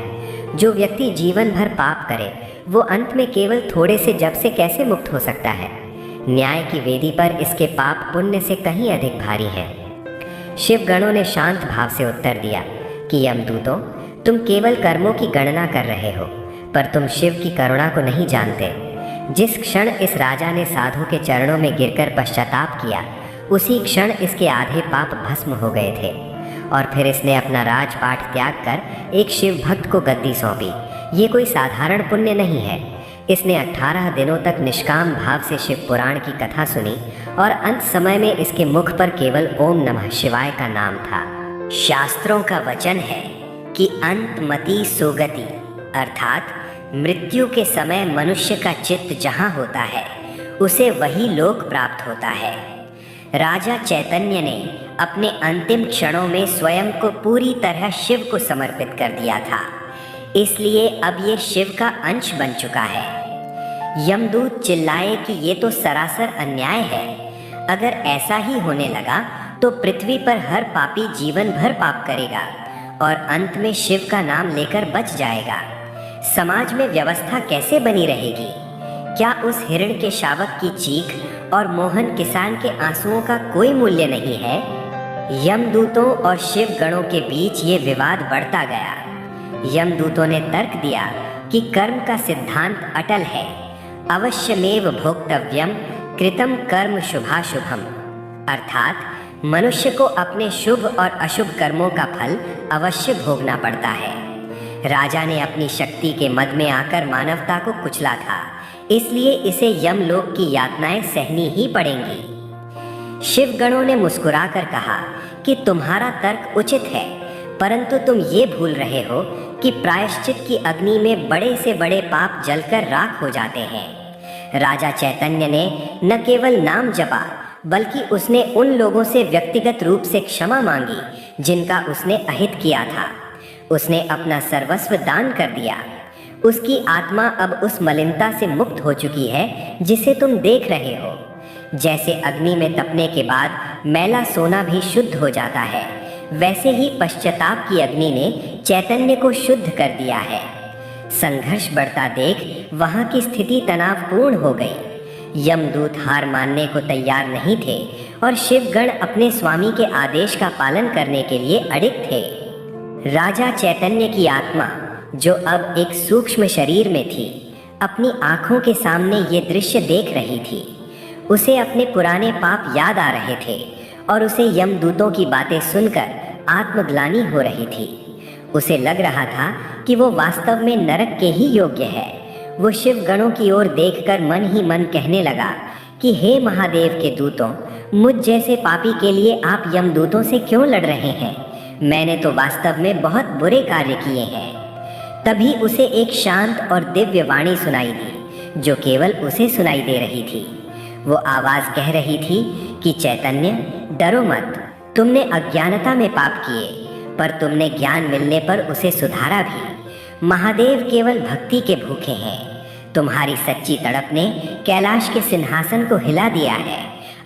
जो व्यक्ति जीवन भर पाप करे वो अंत में केवल थोड़े से जप से कैसे मुक्त हो सकता है? न्याय की वेदी पर इसके पाप पुण्य से कहीं अधिक भारी हैं। शिवगणों ने शांत भाव से उत्तर दिया कि यमदूतों, तुम केवल कर्मों की गणना कर रहे हो, पर तुम शिव की करुणा को नहीं जानते। जिस क्षण इस राजा ने साधु के चरणों में गिरकर पश्चाताप किया, उसी क्षण इसके आधे पाप भस्म हो गए थे और फिर इसने अपना राजपाट त्याग कर एक शिव भक्त को गद्दी सौंपी। ये कोई साधारण पुण्य नहीं है। इसने 18 दिनों तक निष्काम भाव से शिव पुराण की कथा सुनी और अंत समय में इसके मुख पर केवल ओम नमः शिवाय का नाम था। शास्त्रों का वचन है कि अंतमति सुगति, अर्थात मृत्यु के समय मनुष्य का चित्त जहाँ होता है उसे वही लोक प्राप्त होता है। राजा चैतन्य ने अपने अंतिम क्षणों में स्वयं को पूरी तरह शिव को समर्पित कर दिया था, इसलिए अब ये शिव का अंश बन चुका है। यमदूत चिल्लाए कि ये तो सरासर अन्याय है। अगर ऐसा ही होने लगा तो पृथ्वी पर हर पापी जीवन भर पाप करेगा और अंत में शिव का नाम लेकर बच जाएगा। समाज में व्यवस्था कैसे बनी रहेगी? क्या उस हिरण के शावक की चीख और मोहन किसान के आंसुओं का कोई मूल्य नहीं है? यमदूतों और शिव गणों के बीच ये विवाद बढ़ता गया। यमदूतों ने तर्क दिया कि कर्म का सिद्धांत अटल है, अवश्यमेव भोक्तव्यम कृतम कर्म शुभाशुभम, अर्थात मनुष्य को अपने शुभ और अशुभ कर्मों का फल अवश्य भोगना पड़ता है। राजा ने अपनी शक्ति के मद में आकर मानवता को कुचला था, इसलिए इसे यमलोक की यातनाएं सहनी ही पड़ेंगी। शिवगणों ने मुस्कुराकर कहा कि तुम्हारा तर्क उचित है, परंतु तुम ये भूल रहे हो कि प्रायश्चित की अग्नि में बड़े से बड़े पाप जलकर राख हो जाते हैं। राजा चैतन्य ने न केवल नाम जपा, बल्कि उसने उन लोगों से व्यक्तिगत रूप से क्षमा मांगी जिनका उसने अहित किया था। उसने अपना सर्वस्व दान कर दिया। उसकी आत्मा अब उस मलिनता से मुक्त हो चुकी है जिसे तुम देख रहे हो। जैसे अग्नि में तपने के बाद मैला सोना भी शुद्ध हो जाता है, वैसे ही पश्चाताप की अग्नि ने चैतन्य को शुद्ध कर दिया है। संघर्ष बढ़ता देख वहाँ की स्थिति तनावपूर्ण हो गई। यमदूत हार मानने को तैयार नहीं थे और शिवगण अपने स्वामी के आदेश का पालन करने के लिए अडिग थे। राजा चैतन्य की आत्मा, जो अब एक सूक्ष्म शरीर में थी, अपनी आंखों के सामने ये दृश्य देख रही थी। उसे अपने पुराने पाप याद आ रहे थे और उसे यमदूतों की बातें सुनकर आत्मग्लानि हो रही थी। उसे लग रहा था कि वो वास्तव में नरक के ही योग्य है। वो शिवगणों की ओर देखकर मन ही मन कहने लगा कि हे महादेव के दूतों, मुझ जैसे पापी के लिए आप यमदूतों से क्यों लड़ रहे हैं? मैंने तो वास्तव में बहुत बुरे कार्य किए हैं। तभी उसे एक शांत और दिव्य वाणी सुनाई दी, जो केवल उसे सुनाई दे रही थी। वो आवाज़ कह रही थी कि चैतन्य, डरो मत। तुमने अज्ञानता में पाप किए, पर तुमने ज्ञान मिलने पर उसे सुधारा भी। महादेव केवल भक्ति के भूखे हैं। तुम्हारी सच्ची तड़प ने कैलाश के सिंहासन को हिला दिया है।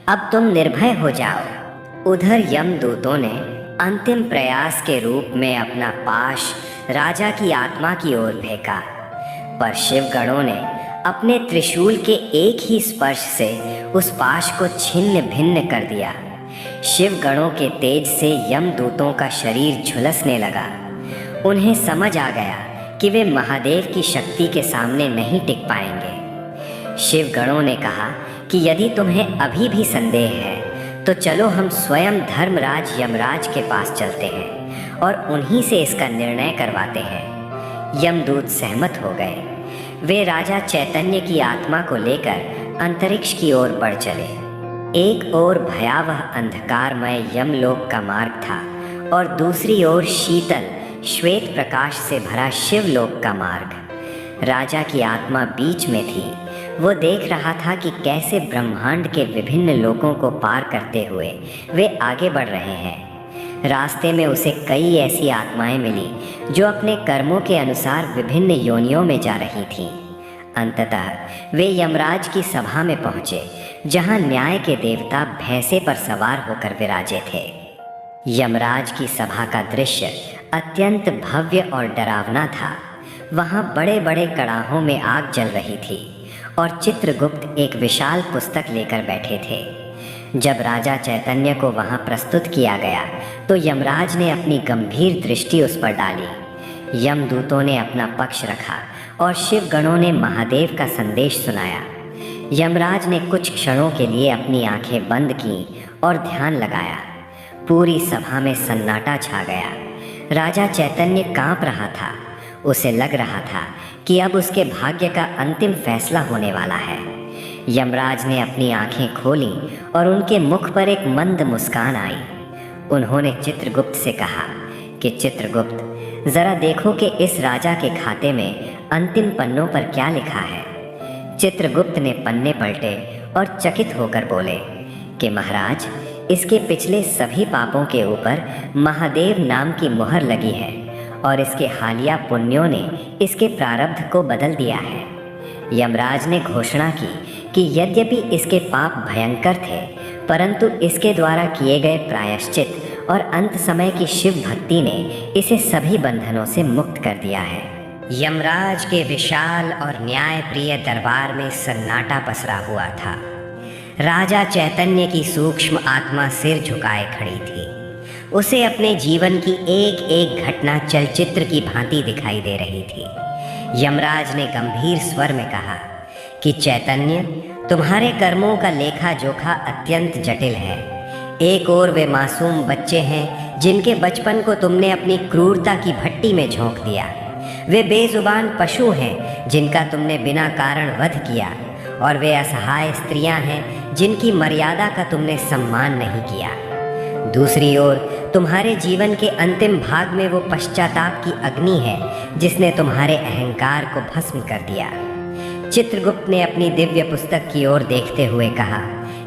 अब तुम निर्भय हो जाओ। उधर यमदूतों ने अंतिम प्रयास के रूप में अपना पाश राजा की आत्मा की ओर फेंका, पर शिवगणों ने अपने त्रिशूल के एक ही स्पर्श से उस पाश को छिन्न भिन्न कर दिया। शिवगणों के तेज से यमदूतों का शरीर झुलसने लगा। उन्हें समझ आ गया कि वे महादेव की शक्ति के सामने नहीं टिक पाएंगे। शिवगणों ने कहा कि यदि तुम्हें अभी भी संदेह है तो चलो हम स्वयं धर्मराज यमराज के पास चलते हैं और उन्हीं से इसका निर्णय करवाते हैं। यमदूत सहमत हो गए। वे राजा चैतन्य की आत्मा को लेकर अंतरिक्ष की ओर बढ़ चले। एक ओर भयावह अंधकारमय यमलोक का मार्ग था और दूसरी ओर शीतल श्वेत प्रकाश से भरा शिवलोक का मार्ग। राजा की आत्मा बीच में थी। वो देख रहा था कि कैसे ब्रह्मांड के विभिन्न लोकों को पार करते हुए वे आगे बढ़ रहे हैं। रास्ते में उसे कई ऐसी आत्माएं मिली जो अपने कर्मों के अनुसार विभिन्न योनियों में जा रही थीं। अंततः वे यमराज की सभा में पहुंचे, जहां न्याय के देवता भैंसे पर सवार होकर विराजे थे। यमराज की सभा का दृश्य अत्यंत भव्य और डरावना था। वहां बड़े बड़े कड़ाहों में आग जल रही थी और चित्रगुप्त एक विशाल पुस्तक लेकर बैठे थे। जब राजा चैतन्य को वहां प्रस्तुत किया गया तो यमराज ने अपनी गंभीर दृष्टि उस पर डाली। यमदूतों ने अपना पक्ष रखा और शिवगणों ने महादेव का संदेश सुनाया। यमराज ने कुछ क्षणों के लिए अपनी आंखें बंद की और ध्यान लगाया। पूरी सभा में सन्नाटा छा गया। राजा चैतन्य कांप रहा था। उसे लग रहा था कि अब उसके भाग्य का अंतिम फैसला होने वाला है। यमराज ने अपनी आंखें खोली और उनके मुख पर एक मंद मुस्कान आई। उन्होंने चित्रगुप्त से कहा कि चित्रगुप्त, जरा देखो कि इस राजा के खाते में अंतिम पन्नों पर क्या लिखा है। चित्रगुप्त ने पन्ने पलटे और चकित होकर बोले कि महाराज, इसके पिछले सभी पापों के ऊपर महादेव नाम की मुहर लगी है और इसके हालिया पुण्यों ने इसके प्रारब्ध को बदल दिया है। यमराज ने घोषणा की कि यद्यपि इसके पाप भयंकर थे, परंतु इसके द्वारा किए गए प्रायश्चित और अंत समय की शिव भक्ति ने इसे सभी बंधनों से मुक्त कर दिया है। यमराज के विशाल और न्यायप्रिय दरबार में सन्नाटा पसरा हुआ था। राजा चैतन्य की सूक्ष्म आत्मा सिर झुकाए खड़ी थी। उसे अपने जीवन की एक एक घटना चलचित्र की भांति दिखाई दे रही थी। यमराज ने गंभीर स्वर में कहा कि चैतन्य, तुम्हारे कर्मों का लेखा जोखा अत्यंत जटिल है। एक ओर वे मासूम बच्चे हैं जिनके बचपन को तुमने अपनी क्रूरता की भट्टी में झोंक दिया। वे बेजुबान पशु हैं जिनका तुमने बिना कारण वध किया, और वे असहाय स्त्रियां हैं जिनकी मर्यादा का तुमने सम्मान नहीं किया। दूसरी ओर तुम्हारे जीवन के अंतिम भाग में वो पश्चाताप की अग्नि है जिसने तुम्हारे अहंकार को भस्म कर दिया। चित्रगुप्त ने अपनी दिव्य पुस्तक की ओर देखते हुए कहा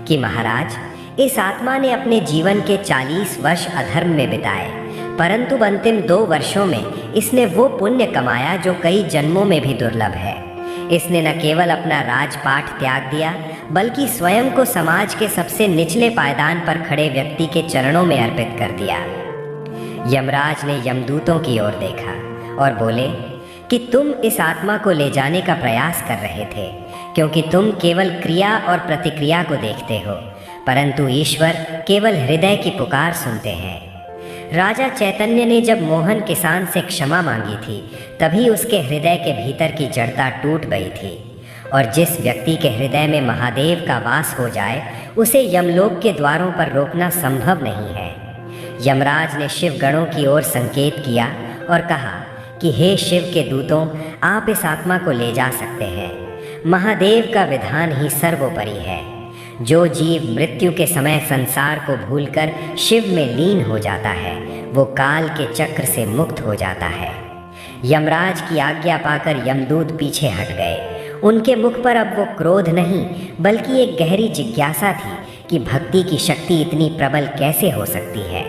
कि महाराज, इस आत्मा ने अपने जीवन के 40 वर्ष अधर्म में बिताए, परंतु अंतिम 2 वर्षों में इसने वो पुण्य कमाया जो कई जन्मों में भी दुर्लभ है। इसने न केवल अपना राजपाट त्याग दिया, बल्कि स्वयं को समाज के सबसे निचले पायदान पर खड़े व्यक्ति के चरणों में अर्पित कर दिया। यमराज ने यमदूतों की ओर देखा और बोले कि तुम इस आत्मा को ले जाने का प्रयास कर रहे थे, क्योंकि तुम केवल क्रिया और प्रतिक्रिया को देखते हो, परंतु ईश्वर केवल हृदय की पुकार सुनते हैं। राजा चैतन्य ने जब मोहन किसान से क्षमा मांगी थी, तभी उसके हृदय के भीतर की जड़ता टूट गई थी, और जिस व्यक्ति के हृदय में महादेव का वास हो जाए, उसे यमलोक के द्वारों पर रोकना संभव नहीं है। यमराज ने शिवगणों की ओर संकेत किया और कहा कि हे शिव के दूतों, आप इस आत्मा को ले जा सकते हैं। महादेव का विधान ही सर्वोपरि है। जो जीव मृत्यु के समय संसार को भूलकर शिव में लीन हो जाता है, वो काल के चक्र से मुक्त हो जाता है। यमराज की आज्ञा पाकर यमदूत पीछे हट गए। उनके मुख पर अब वो क्रोध नहीं, बल्कि एक गहरी जिज्ञासा थी कि भक्ति की शक्ति इतनी प्रबल कैसे हो सकती है।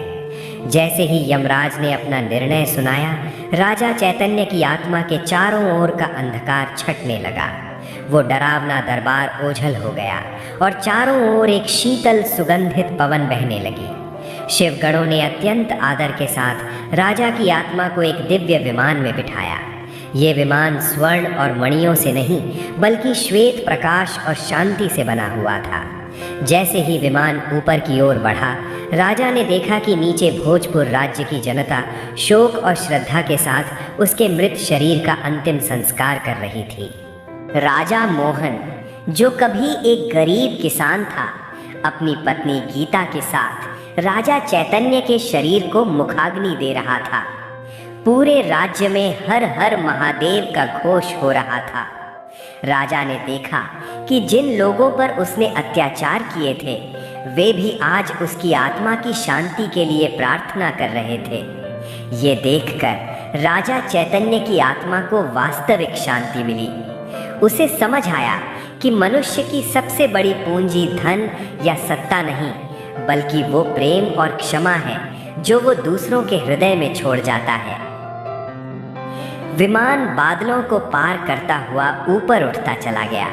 जैसे ही यमराज ने अपना निर्णय सुनाया, राजा चैतन्य की आत्मा के चारों ओर का अंधकार छटने लगा। वो डरावना दरबार ओझल हो गया और चारों ओर एक शीतल सुगंधित पवन बहने लगी। शिवगणों ने अत्यंत आदर के साथ राजा की आत्मा को एक दिव्य विमान में बिठाया। ये विमान स्वर्ण और मणियों से नहीं, बल्कि श्वेत प्रकाश और शांति से बना हुआ था। जैसे ही विमान ऊपर की ओर बढ़ा, राजा ने देखा कि नीचे भोजपुर राज्य की जनता शोक और श्रद्धा के साथ उसके मृत शरीर का अंतिम संस्कार कर रही थी। राजा मोहन, जो कभी एक गरीब किसान था, अपनी पत्नी गीता के साथ राजा चैतन्य के शरीर को मुखाग्नि दे रहा था। पूरे राज्य में हर हर महादेव का घोष हो रहा था। राजा ने देखा कि जिन लोगों पर उसने अत्याचार किए थे वे भी आज उसकी आत्मा की शांति के लिए प्रार्थना कर रहे थे। ये देखकर राजा चैतन्य की आत्मा को वास्तविक शांति मिली। उसे समझ आया कि मनुष्य की सबसे बड़ी पूंजी धन या सत्ता नहीं, बल्कि वो प्रेम और क्षमा है जो वो दूसरों के हृदय में छोड़ जाता है। विमान बादलों को पार करता हुआ ऊपर उठता चला गया।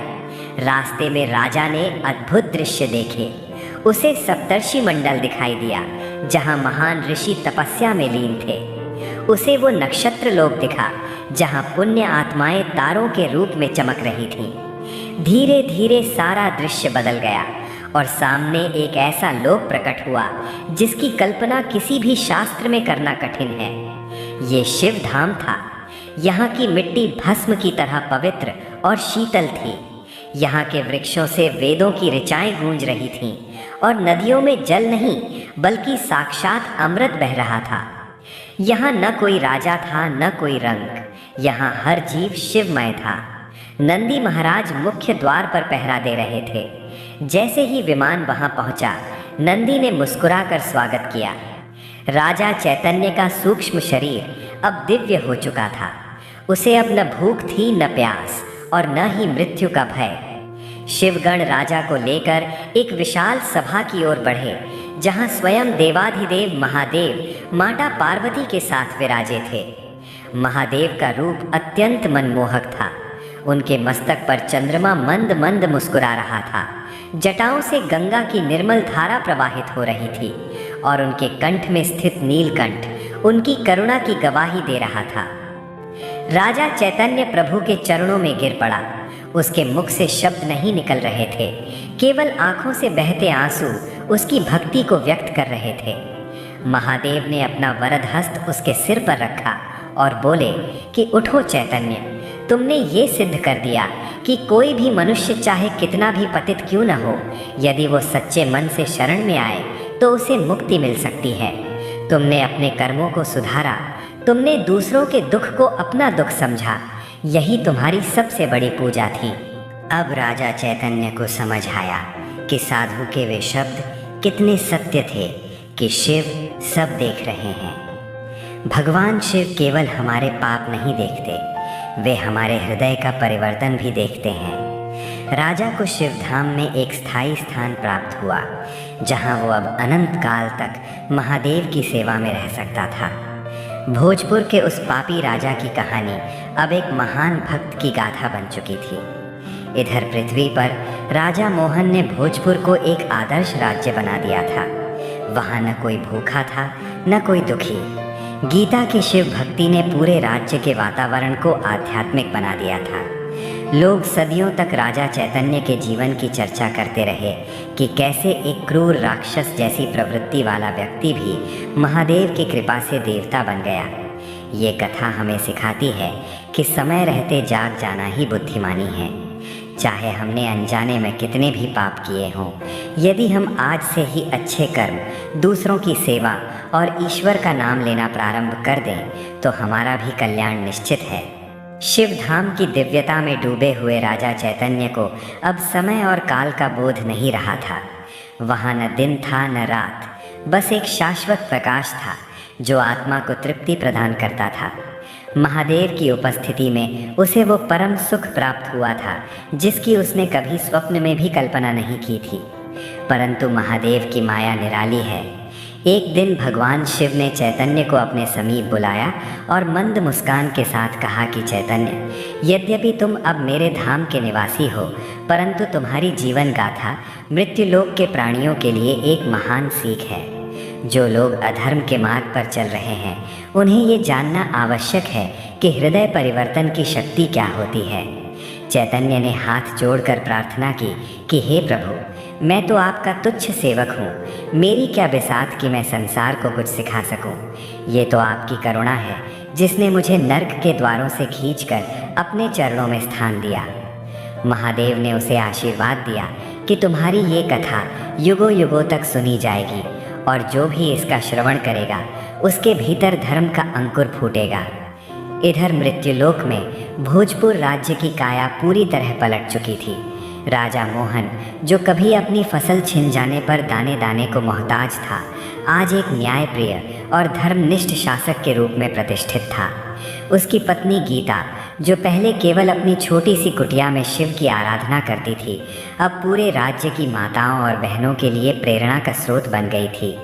रास्ते में राजा ने अद्भुत दृश्य देखे। उसे सप्तर्षि मंडल दिखाई दिया जहां महान ऋषि तपस्या में लीन थे। उसे वो नक्षत्र लोक दिखा जहां पुण्य आत्माएं तारों के रूप में चमक रही थीं। धीरे धीरे सारा दृश्य बदल गया और सामने एक ऐसा लोक प्रकट हुआ जिसकी कल्पना किसी भी शास्त्र में करना कठिन है। ये शिव धाम था। यहाँ की मिट्टी भस्म की तरह पवित्र और शीतल थी। यहाँ के वृक्षों से वेदों की ऋचाएं गूंज रही थीं और नदियों में जल नहीं बल्कि साक्षात अमृत बह रहा था। यहाँ न कोई राजा था न कोई रंग। यहाँ हर जीव शिवमय था। नंदी महाराज मुख्य द्वार पर पहरा दे रहे थे। जैसे ही विमान वहां पहुंचा, नंदी ने मुस्कुराकर स्वागत किया। राजा चैतन्य का सूक्ष्म शरीर अब दिव्य हो चुका था। उसे अब न भूख थी न प्यास और न ही मृत्यु का भय। शिवगण राजा को लेकर एक विशाल सभा की ओर बढ़े जहां स्वयं देवाधिदेव महादेव माता पार्वती के साथ विराजे थे। महादेव का रूप अत्यंत मनमोहक था। उनके मस्तक पर चंद्रमा मंद मंद मुस्कुरा रहा था। जटाओं से गंगा की निर्मल धारा प्रवाहित हो रही थी और उनके कंठ में स्थित नीलकंठ उनकी करुणा की गवाही दे रहा था। राजा चैतन्य प्रभु के चरणों में गिर पड़ा। उसके मुख से शब्द नहीं निकल रहे थे, केवल आंखों से बहते आंसू उसकी भक्ति को व्यक्त कर रहे थे। महादेव ने अपना वरद हस्त उसके सिर पर रखा और बोले कि उठो चैतन्य, तुमने ये सिद्ध कर दिया कि कोई भी मनुष्य चाहे कितना भी पतित क्यों न हो, यदि वो सच्चे मन से शरण में आए तो उसे मुक्ति मिल सकती है। तुमने अपने कर्मों को सुधारा, तुमने दूसरों के दुख को अपना दुख समझा, यही तुम्हारी सबसे बड़ी पूजा थी। अब राजा चैतन्य को समझ आया कि साधु के वे शब्द कितने सत्य थे कि शिव सब देख रहे हैं। भगवान शिव केवल हमारे पाप नहीं देखते, वे हमारे हृदय का परिवर्तन भी देखते हैं। राजा को शिवधाम में एक स्थायी स्थान प्राप्त हुआ जहां वो अब अनंत काल तक महादेव की सेवा में रह सकता था। भोजपुर के उस पापी राजा की कहानी अब एक महान भक्त की गाथा बन चुकी थी। इधर पृथ्वी पर राजा मोहन ने भोजपुर को एक आदर्श राज्य बना दिया था। वहाँ न कोई भूखा था न कोई दुखी। गीता की शिव भक्ति ने पूरे राज्य के वातावरण को आध्यात्मिक बना दिया था। लोग सदियों तक राजा चैतन्य के जीवन की चर्चा करते रहे कि कैसे एक क्रूर राक्षस जैसी प्रवृत्ति वाला व्यक्ति भी महादेव की कृपा से देवता बन गया। ये कथा हमें सिखाती है कि समय रहते जाग जाना ही बुद्धिमानी है। चाहे हमने अनजाने में कितने भी पाप किए हों, यदि हम आज से ही अच्छे कर्म, दूसरों की सेवा और ईश्वर का नाम लेना प्रारंभ कर दें तो हमारा भी कल्याण निश्चित है। शिवधाम की दिव्यता में डूबे हुए राजा चैतन्य को अब समय और काल का बोध नहीं रहा था। वहाँ न दिन था न रात, बस एक शाश्वत प्रकाश था जो आत्मा को तृप्ति प्रदान करता था। महादेव की उपस्थिति में उसे वो परम सुख प्राप्त हुआ था जिसकी उसने कभी स्वप्न में भी कल्पना नहीं की थी। परंतु महादेव की माया निराली है। एक दिन भगवान शिव ने चैतन्य को अपने समीप बुलाया और मंद मुस्कान के साथ कहा कि चैतन्य, यद्यपि तुम अब मेरे धाम के निवासी हो, परंतु तुम्हारी जीवन गाथा मृत्युलोक के प्राणियों के लिए एक महान सीख है। जो लोग अधर्म के मार्ग पर चल रहे हैं उन्हें ये जानना आवश्यक है कि हृदय परिवर्तन की शक्ति क्या होती है। चैतन्य ने हाथ जोड़कर प्रार्थना की कि हे प्रभु, मैं तो आपका तुच्छ सेवक हूँ, मेरी क्या बिसात कि मैं संसार को कुछ सिखा सकूँ। ये तो आपकी करुणा है जिसने मुझे नर्क के द्वारों से खींचकर अपने चरणों में स्थान दिया। महादेव ने उसे आशीर्वाद दिया कि तुम्हारी ये कथा युगों युगों तक सुनी जाएगी और जो भी इसका श्रवण करेगा उसके भीतर धर्म का अंकुर फूटेगा। इधर मृत्युलोक में भोजपुर राज्य की काया पूरी तरह पलट चुकी थी। राजा मोहन, जो कभी अपनी फसल छिन जाने पर दाने दाने को मोहताज था, आज एक न्यायप्रिय और धर्मनिष्ठ शासक के रूप में प्रतिष्ठित था। उसकी पत्नी गीता, जो पहले केवल अपनी छोटी सी कुटिया में शिव की आराधना करती थी, अब पूरे राज्य की माताओं और बहनों के लिए प्रेरणा का स्रोत बन गई थी।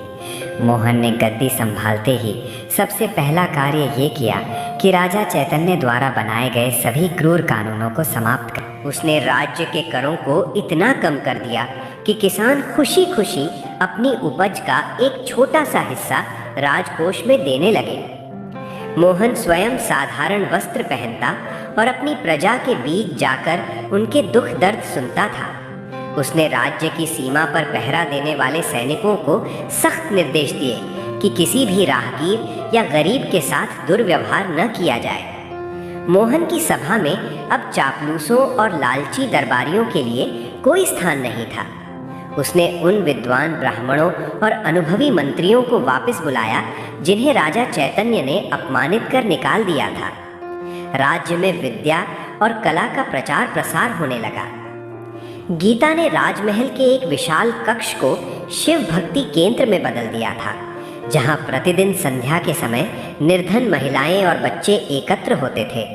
मोहन ने गद्दी संभालते ही सबसे पहला कार्य ये किया कि राजा चैतन्य द्वारा बनाए गए सभी क्रूर कानूनों को समाप्त कर उसने राज्य के करों को इतना कम कर दिया कि किसान खुशी खुशी अपनी उपज का एक छोटा सा हिस्सा राजकोष में देने लगे। मोहन स्वयं साधारण वस्त्र पहनता और अपनी प्रजा के बीच जाकर उनके दुख दर्द सुनता था। उसने राज्य की सीमा पर पहरा देने वाले सैनिकों को सख्त निर्देश दिए कि किसी भी राहगीर या गरीब के साथ दुर्व्यवहार न किया जाए। मोहन की सभा में अब चापलूसों और लालची दरबारियों के लिए कोई स्थान नहीं था। उसने उन विद्वान ब्राह्मणों और अनुभवी मंत्रियों को वापस बुलाया जिन्हें राजा चैतन्य ने अपमानित कर निकाल दिया था। राज्य में विद्या और कला का प्रचार प्रसार होने लगा। गीता ने राजमहल के एक विशाल कक्ष को शिव भक्ति केंद्र में बदल दिया था, जहां प्रतिदिन संध्या के समय निर्धन महिलाएं और बच्चे एकत्र होते थे।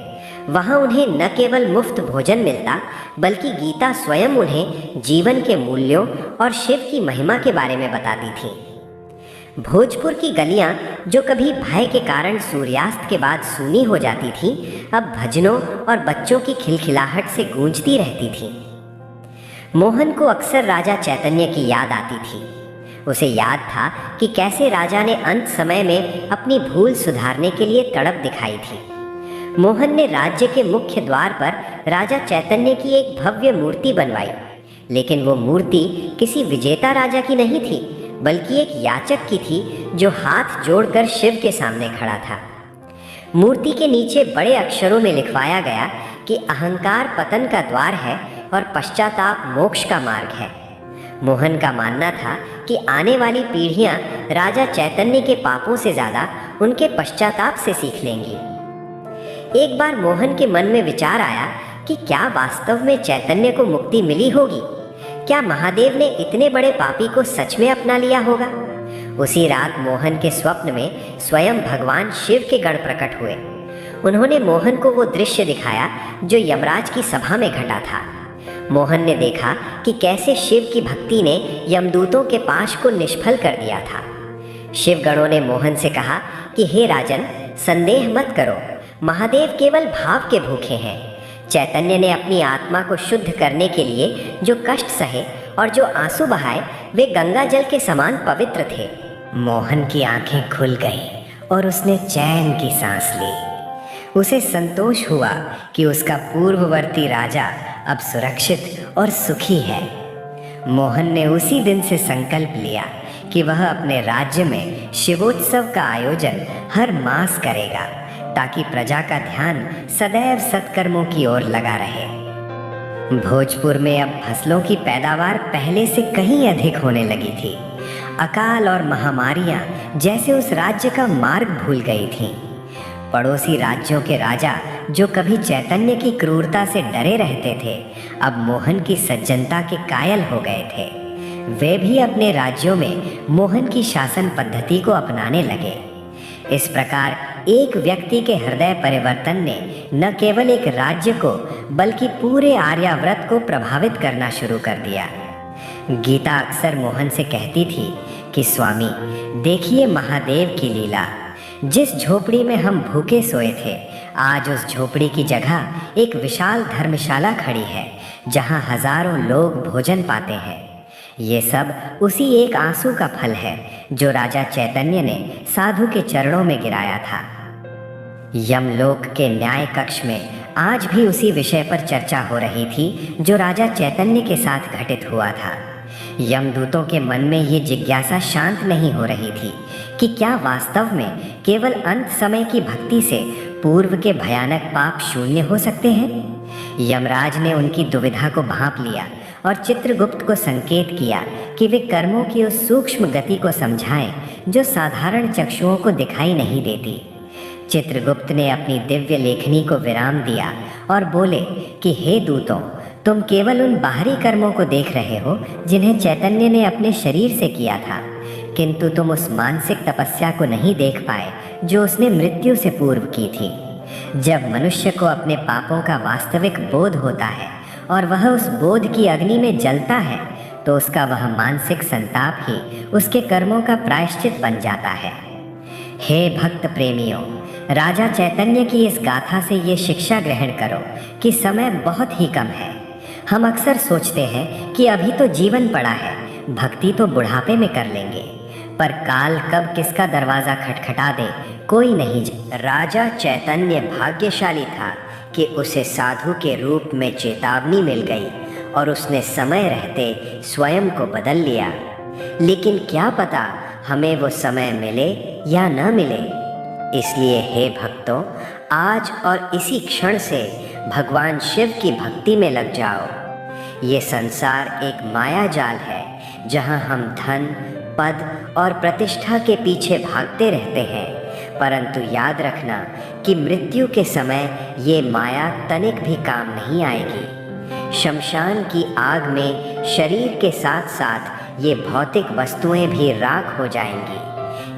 वहां उन्हें न केवल मुफ्त भोजन मिलता, बल्कि गीता स्वयं उन्हें जीवन के मूल्यों और शिव की महिमा के बारे में बताती थी। भोजपुर की गलियां, जो कभी भय के कारण सूर्यास्त के बाद सूनी हो जाती थीं, अब भजनों और बच्चों की खिलखिलाहट से गूंजती रहती थीं। मोहन को अक्सर राजा चैतन्य की याद आती थी। उसे याद था कि कैसे राजा ने अंत समय में अपनी भूल सुधारने के लिए तड़प दिखाई थी। मोहन ने राज्य के मुख्य द्वार पर राजा चैतन्य की एक भव्य मूर्ति बनवाई, लेकिन वो मूर्ति किसी विजेता राजा की नहीं थी, बल्कि एक याचक की थी जो हाथ जोड़कर शिव के सामने खड़ा था। मूर्ति के नीचे बड़े अक्षरों में लिखवाया गया कि अहंकार पतन का द्वार है और पश्चाताप मोक्ष का मार्ग है। मोहन का मानना था कि आने वाली पीढ़ियां राजा चैतन्य के पापों से ज़्यादा उनके पश्चाताप से सीख लेंगी। एक बार मोहन के मन में विचार आया कि क्या वास्तव में चैतन्य को मुक्ति मिली होगी? क्या महादेव ने इतने बड़े पापी को सच में अपना लिया होगा? उसी रात मोहन के स्वप्न में स्वयं भगवान शिव के गण प्रकट हुए। उन्होंने मोहन को वो दृश्य दिखाया जो यमराज की सभा में घटा था। मोहन ने देखा कि कैसे शिव की भक्ति ने यमदूतों के पाश को निष्फल कर दिया था। शिवगणों ने मोहन से कहा कि हे राजन, संदेह मत करो, महादेव केवल भाव के भूखे हैं। चैतन्य ने अपनी आत्मा को शुद्ध करने के लिए जो कष्ट सहे और जो आंसू बहाए, वे गंगा जल के समान पवित्र थे। मोहन की आंखें खुल गईं और उसने चैन की सांस ली। उसे संतोष हुआ कि उसका पूर्ववर्ती राजा अब सुरक्षित और सुखी है। मोहन ने उसी दिन से संकल्प लिया कि वह अपने राज्य में शिवोत्सव का आयोजन हर मास करेगा, ताकि प्रजा का ध्यान सदैव सत्कर्मों की ओर लगा रहे। भोजपुर में अब फसलों की पैदावार पहले से कहीं अधिक होने लगी थी। अकाल और महामारियां जैसे उस राज्य का मार्ग भूल गई थीं। पड़ोसी राज्यों के राजा, जो कभी चैतन्य की क्रूरता से डरे रहते थे, अब मोहन की सज्जनता के कायल हो गए थे। वे भी अपने राज्यों में मोहन की शासन पद्धति को अपनाने लगे। इस प्रकार एक व्यक्ति के हृदय परिवर्तन ने न केवल एक राज्य को, बल्कि पूरे आर्यावर्त को प्रभावित करना शुरू कर दिया। गीता अक्सर मोहन से कहती थी कि स्वामी, देखिए महादेव की लीला। जिस झोपड़ी में हम भूखे सोए थे, आज उस झोपड़ी की जगह एक विशाल धर्मशाला खड़ी है, जहां हजारों लोग भोजन पाते हैं। ये सब उसी एक आंसू का फल है जो राजा चैतन्य ने साधु के चरणों में गिराया था। यमलोक के न्याय कक्ष में आज भी उसी विषय पर चर्चा हो रही थी जो राजा चैतन्य के साथ घटित हुआ था। यमदूतों के मन में ये जिज्ञासा शांत नहीं हो रही थी कि क्या वास्तव में केवल अंत समय की भक्ति से पूर्व के भयानक पाप शून्य हो सकते हैं। यमराज ने उनकी दुविधा को भांप लिया और चित्रगुप्त को संकेत किया कि वे कर्मों की उस सूक्ष्म गति को समझाएं जो साधारण चक्षुओं को दिखाई नहीं देती। चित्रगुप्त ने अपनी दिव्य लेखनी को विराम दिया और बोले कि हे दूतों, तुम केवल उन बाहरी कर्मों को देख रहे हो जिन्हें चैतन्य ने अपने शरीर से किया था, किंतु तुम उस मानसिक तपस्या को नहीं देख पाए जो उसने मृत्यु से पूर्व की थी। जब मनुष्य को अपने पापों का वास्तविक बोध होता है और वह उस बोध की अग्नि में जलता है, तो उसका वह मानसिक संताप ही उसके कर्मों का प्रायश्चित बन जाता है। हे भक्त प्रेमियों, राजा चैतन्य की इस गाथा से ये शिक्षा ग्रहण करो कि समय बहुत ही कम है। हम अक्सर सोचते हैं कि अभी तो जीवन पड़ा है, भक्ति तो बुढ़ापे में कर लेंगे, पर काल कब किसका दरवाज़ा खटखटा दे कोई नहीं। राजा चैतन्य भाग्यशाली था कि उसे साधु के रूप में चेतावनी मिल गई और उसने समय रहते स्वयं को बदल लिया। लेकिन क्या पता हमें वो समय मिले या न मिले। इसलिए हे भक्तों, आज और इसी क्षण से भगवान शिव की भक्ति में लग जाओ। ये संसार एक माया जाल है जहाँ हम धन, पद और प्रतिष्ठा के पीछे भागते रहते हैं, परंतु याद रखना कि मृत्यु के समय ये माया तनिक भी काम नहीं आएगी। शमशान की आग में शरीर के साथ साथ ये भौतिक वस्तुएं भी राख हो जाएंगी।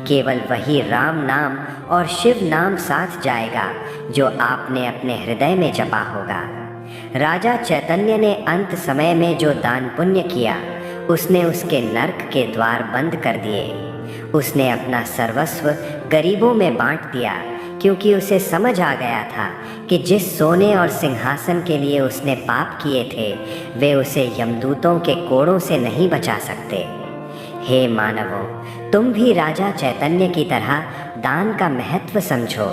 केवल वही राम नाम और शिव नाम साथ जाएगा जो आपने अपने हृदय में जपा होगा। राजा चैतन्य ने अंत समय में जो दान पुण्य किया, उसने उसके नरक के द्वार बंद कर दिए। उसने अपना सर्वस्व गरीबों में बांट दिया, क्योंकि उसे समझ आ गया था कि जिस सोने और सिंहासन के लिए उसने पाप किए थे, वे उसे यमदूतों के कोड़ों से नहीं बचा सकते। हे मानवों, तुम भी राजा चैतन्य की तरह दान का महत्व समझो।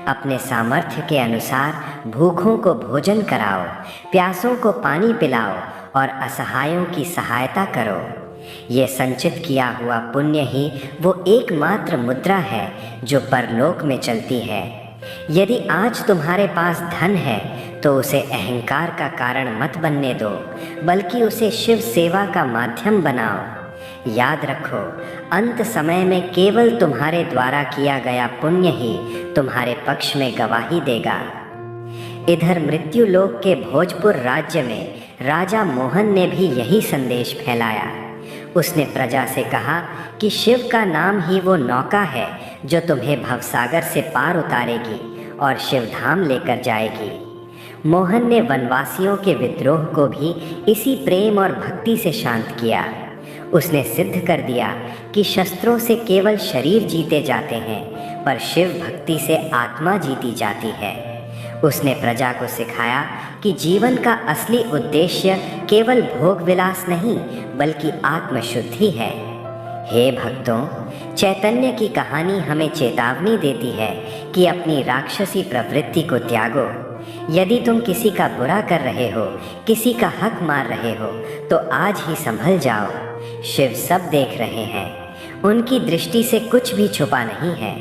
अपने सामर्थ्य के अनुसार भूखों को भोजन कराओ, प्यासों को पानी पिलाओ और असहायों की सहायता करो। ये संचित किया हुआ पुण्य ही वो एकमात्र मुद्रा है जो परलोक में चलती है। यदि आज तुम्हारे पास धन है तो उसे अहंकार का कारण मत बनने दो, बल्कि उसे शिव सेवा का माध्यम बनाओ। याद रखो, अंत समय में केवल तुम्हारे द्वारा किया गया पुण्य ही तुम्हारे पक्ष में गवाही देगा। इधर मृत्यु लोक के भोजपुर राज्य में राजा मोहन ने भी यही संदेश फैलाया। उसने प्रजा से कहा कि शिव का नाम ही वो नौका है जो तुम्हें भवसागर से पार उतारेगी और शिवधाम लेकर जाएगी। मोहन ने वनवासियों के विद्रोह को भी इसी प्रेम और भक्ति से शांत किया। उसने सिद्ध कर दिया कि शस्त्रों से केवल शरीर जीते जाते हैं, पर शिव भक्ति से आत्मा जीती जाती है। उसने प्रजा को सिखाया कि जीवन का असली उद्देश्य केवल भोग विलास नहीं, बल्कि आत्मशुद्धि है। हे भक्तों, चैतन्य की कहानी हमें चेतावनी देती है कि अपनी राक्षसी प्रवृत्ति को त्यागो। यदि तुम किसी का बुरा कर रहे हो, किसी का हक मार रहे हो, तो आज ही संभल जाओ। शिव सब देख रहे हैं, उनकी दृष्टि से कुछ भी छुपा नहीं है।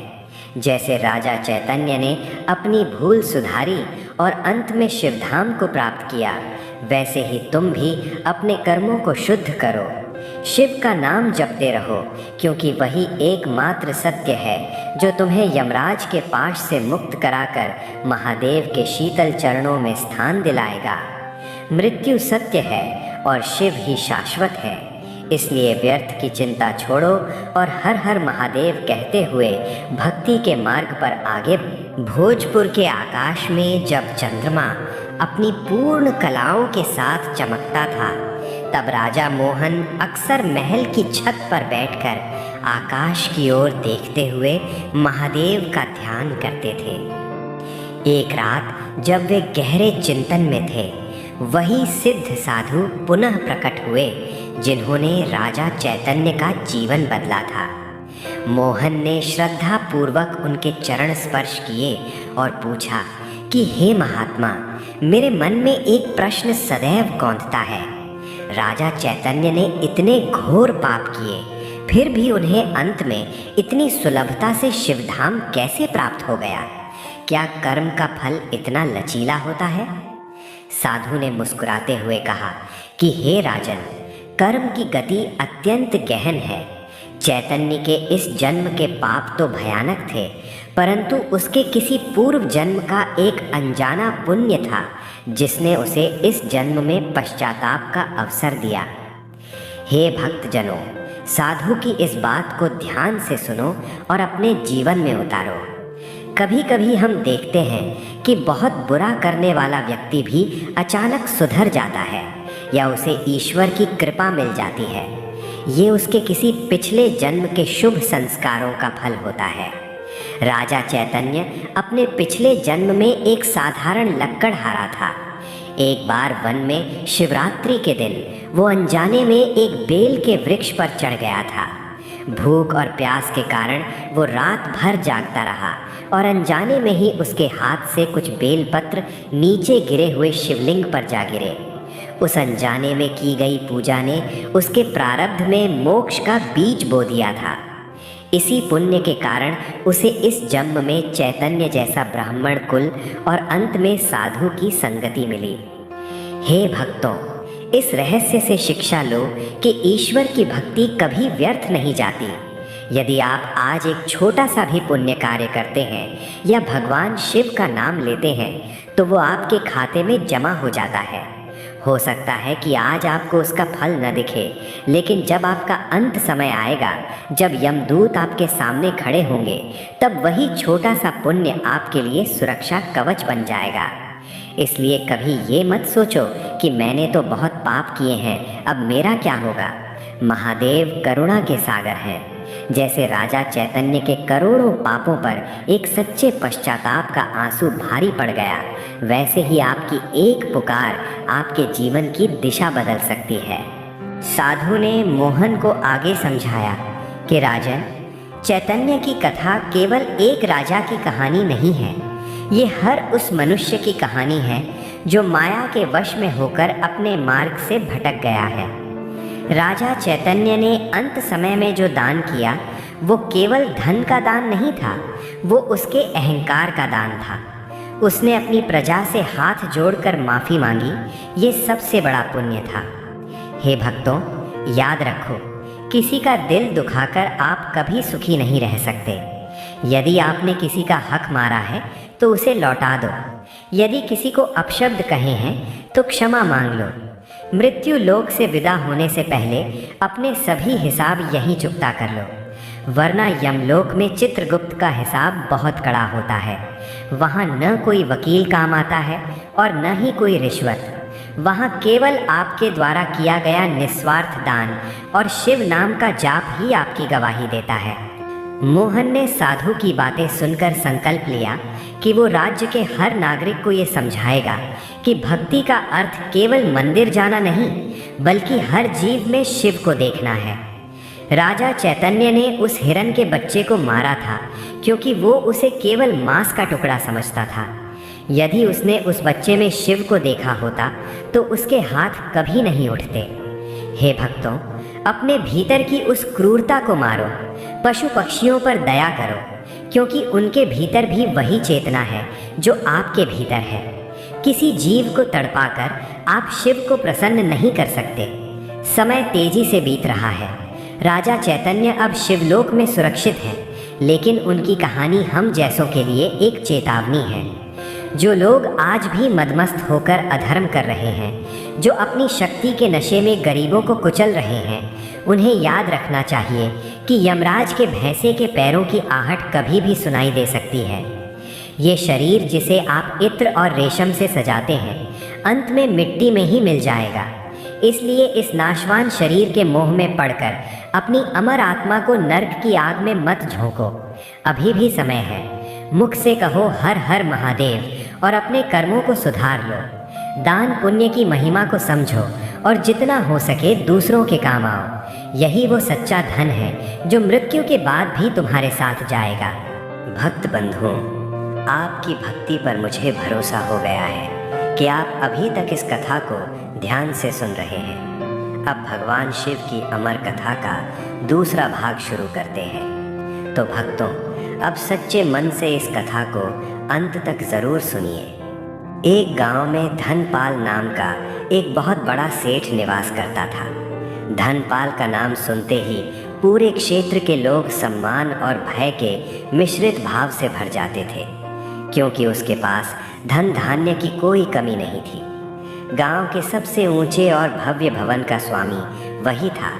जैसे राजा चैतन्य ने अपनी भूल सुधारी और अंत में शिवधाम को प्राप्त किया, वैसे ही तुम भी अपने कर्मों को शुद्ध करो। शिव का नाम जपते रहो, क्योंकि वही एकमात्र सत्य है जो तुम्हें यमराज के पाश से मुक्त कराकर महादेव के शीतल चरणों में स्थान दिलाएगा। मृत्यु सत्य है और शिव ही शाश्वत है। इसलिए व्यर्थ की चिंता छोड़ो और हर हर महादेव कहते हुए भक्ति के मार्ग पर आगे। भोजपुर के आकाश में जब चंद्रमा अपनी पूर्ण कलाओं के साथ चमकता था, तब राजा मोहन अक्सर महल की छत पर बैठकर आकाश की ओर देखते हुए महादेव का ध्यान करते थे। एक रात जब वे गहरे चिंतन में थे, वही सिद्ध साधु पुनः प्रकट हुए जिन्होंने राजा चैतन्य का जीवन बदला था। मोहन ने श्रद्धा पूर्वक उनके चरण स्पर्श किए और पूछा कि हे महात्मा, मेरे मन में एक प्रश्न सदैव कौंधता है। राजा चैतन्य ने इतने घोर पाप किए, फिर भी उन्हें अंत में इतनी सुलभता से शिवधाम कैसे प्राप्त हो गया? क्या कर्म का फल इतना लचीला होता है? साधु ने मुस्कुराते हुए कहा कि हे राजन, कर्म की गति अत्यंत गहन है। चैतन्य के इस जन्म के पाप तो भयानक थे, परंतु उसके किसी पूर्व जन्म का एक अनजाना पुण्य था जिसने उसे इस जन्म में पश्चाताप का अवसर दिया। हे भक्तजनों, साधु की इस बात को ध्यान से सुनो और अपने जीवन में उतारो। कभी कभी हम देखते हैं कि बहुत बुरा करने वाला व्यक्ति भी अचानक सुधर जाता है या उसे ईश्वर की कृपा मिल जाती है। ये उसके किसी पिछले जन्म के शुभ संस्कारों का फल होता है। राजा चैतन्य अपने पिछले जन्म में एक साधारण लक्कड़हारा था। एक बार वन में शिवरात्रि के दिन वो अनजाने में एक बेल के वृक्ष पर चढ़ गया था। भूख और प्यास के कारण वो रात भर जागता रहा और अनजाने में ही उसके हाथ से कुछ बेलपत्र नीचे गिरे हुए शिवलिंग पर जा गिरे। उस अनजाने में की गई पूजा ने उसके प्रारब्ध में मोक्ष का बीज बो दिया था। इसी पुण्य के कारण उसे इस जन्म में चैतन्य जैसा ब्राह्मण कुल और अंत में साधु की संगति मिली। हे भक्तों, इस रहस्य से शिक्षा लो कि ईश्वर की भक्ति कभी व्यर्थ नहीं जाती। यदि आप आज एक छोटा सा भी पुण्य कार्य करते हैं या भगवान शिव का नाम लेते हैं तो वो आपके खाते में जमा हो जाता है। हो सकता है कि आज आपको उसका फल न दिखे, लेकिन जब आपका अंत समय आएगा, जब यमदूत आपके सामने खड़े होंगे, तब वही छोटा सा पुण्य आपके लिए सुरक्षा कवच बन जाएगा। इसलिए कभी ये मत सोचो कि मैंने तो बहुत पाप किए हैं, अब मेरा क्या होगा। महादेव करुणा के सागर हैं। जैसे राजा चैतन्य के करोड़ों पापों पर एक सच्चे पश्चाताप का आंसू भारी पड़ गया, वैसे ही आपकी एक पुकार आपके जीवन की दिशा बदल सकती है। साधु ने मोहन को आगे समझाया कि राजन, चैतन्य की कथा केवल एक राजा की कहानी नहीं है, ये हर उस मनुष्य की कहानी है जो माया के वश में होकर अपने मार्ग से भटक गया है। राजा चैतन्य ने अंत समय में जो दान किया वो केवल धन का दान नहीं था, वो उसके अहंकार का दान था। उसने अपनी प्रजा से हाथ जोड़कर माफ़ी मांगी, ये सबसे बड़ा पुण्य था। हे भक्तों, याद रखो, किसी का दिल दुखाकर आप कभी सुखी नहीं रह सकते। यदि आपने किसी का हक मारा है तो उसे लौटा दो। यदि किसी को अपशब्द कहे हैं तो क्षमा मांग लो। मृत्यु लोक से विदा होने से पहले अपने सभी हिसाब यहीं चुकता कर लो, वरना यमलोक में चित्रगुप्त का हिसाब बहुत कड़ा होता है। वहाँ न कोई वकील काम आता है और न ही कोई रिश्वत। वहाँ केवल आपके द्वारा किया गया निस्वार्थ दान और शिव नाम का जाप ही आपकी गवाही देता है। मोहन ने साधु की बातें सुनकर संकल्प लिया कि वो राज्य के हर नागरिक को ये समझाएगा कि भक्ति का अर्थ केवल मंदिर जाना नहीं, बल्कि हर जीव में शिव को देखना है। राजा चैतन्य ने उस हिरण के बच्चे को मारा था क्योंकि वो उसे केवल मांस का टुकड़ा समझता था। यदि उसने उस बच्चे में शिव को देखा होता तो उसके हाथ कभी नहीं उठते। हे भक्तों, अपने भीतर की उस क्रूरता को मारो, पशु पक्षियों पर दया करो, क्योंकि उनके भीतर भी वही चेतना है जो आपके भीतर है। किसी जीव को तड़पाकर आप शिव को प्रसन्न नहीं कर सकते। समय तेजी से बीत रहा है। राजा चैतन्य अब शिवलोक में सुरक्षित हैं, लेकिन उनकी कहानी हम जैसों के लिए एक चेतावनी है। जो लोग आज भी मदमस्त होकर अधर्म कर रहे हैं, जो अपनी शक्ति के नशे में गरीबों को कुचल रहे हैं, उन्हें याद रखना चाहिए कि यमराज के भैंसे के पैरों की आहट कभी भी सुनाई दे सकती है। ये शरीर जिसे आप इत्र और रेशम से सजाते हैं, अंत में मिट्टी में ही मिल जाएगा। इसलिए इस नाशवान शरीर के मोह में पड़कर अपनी अमर आत्मा को नर्क की आग में मत झोंको। अभी भी समय है। मुख से कहो हर हर महादेव और अपने कर्मों को सुधार लो। दान पुण्य की महिमा को समझो और जितना हो सके दूसरों के काम आओ। यही वो सच्चा धन है जो मृत्यु के बाद भी तुम्हारे साथ जाएगा। भक्त बंधुओं, आपकी भक्ति पर मुझे भरोसा हो गया है कि आप अभी तक इस कथा को ध्यान से सुन रहे हैं। अब भगवान शिव की अमर कथा का दूसरा भाग शुरू करते हैं। तो भक्तों, अब सच्चे मन से इस कथा को अंत तक ज़रूर सुनिए। एक गांव में धनपाल नाम का एक बहुत बड़ा सेठ निवास करता था। धनपाल का नाम सुनते ही पूरे क्षेत्र के लोग सम्मान और भय के मिश्रित भाव से भर जाते थे, क्योंकि उसके पास धन धान्य की कोई कमी नहीं थी। गांव के सबसे ऊंचे और भव्य भवन का स्वामी वही था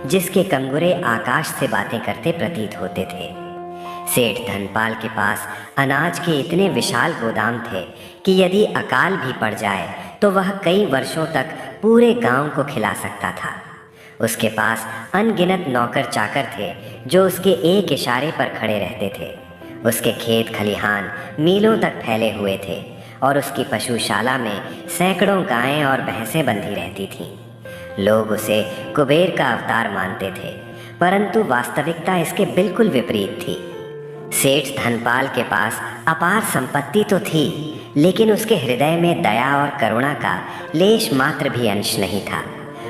जिसके कंगुरे आकाश से बातें करते प्रतीत होते थे। सेठ धनपाल के पास अनाज के इतने विशाल गोदाम थे कि यदि अकाल भी पड़ जाए तो वह कई वर्षों तक पूरे गांव को खिला सकता था। उसके पास अनगिनत नौकर चाकर थे जो उसके एक इशारे पर खड़े रहते थे। उसके खेत खलिहान मीलों तक फैले हुए थे और उसकी पशुशाला में सैकड़ों गायें और भैंसें बंधी रहती थीं। लोग उसे कुबेर का अवतार मानते थे, परंतु वास्तविकता इसके बिल्कुल विपरीत थी। सेठ धनपाल के पास अपार संपत्ति तो थी, लेकिन उसके हृदय में दया और करुणा का लेश मात्र भी अंश नहीं था।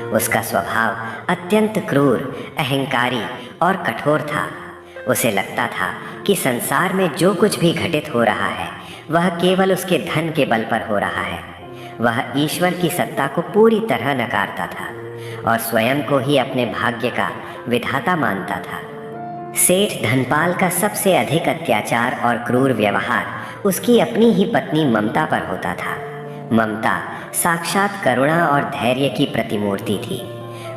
उसका स्वभाव अत्यंत क्रूर, अहंकारी और कठोर था। उसे लगता था कि संसार में जो कुछ भी घटित हो रहा है वह केवल उसके धन के बल पर हो रहा है। वह ईश्वर की सत्ता को पूरी तरह नकारता था और स्वयं को ही अपने भाग्य का विधाता मानता था। सेठ धनपाल का सबसे अधिक अत्याचार और क्रूर व्यवहार उसकी अपनी ही पत्नी ममता पर होता था। ममता साक्षात करुणा और धैर्य की प्रतिमूर्ति थी।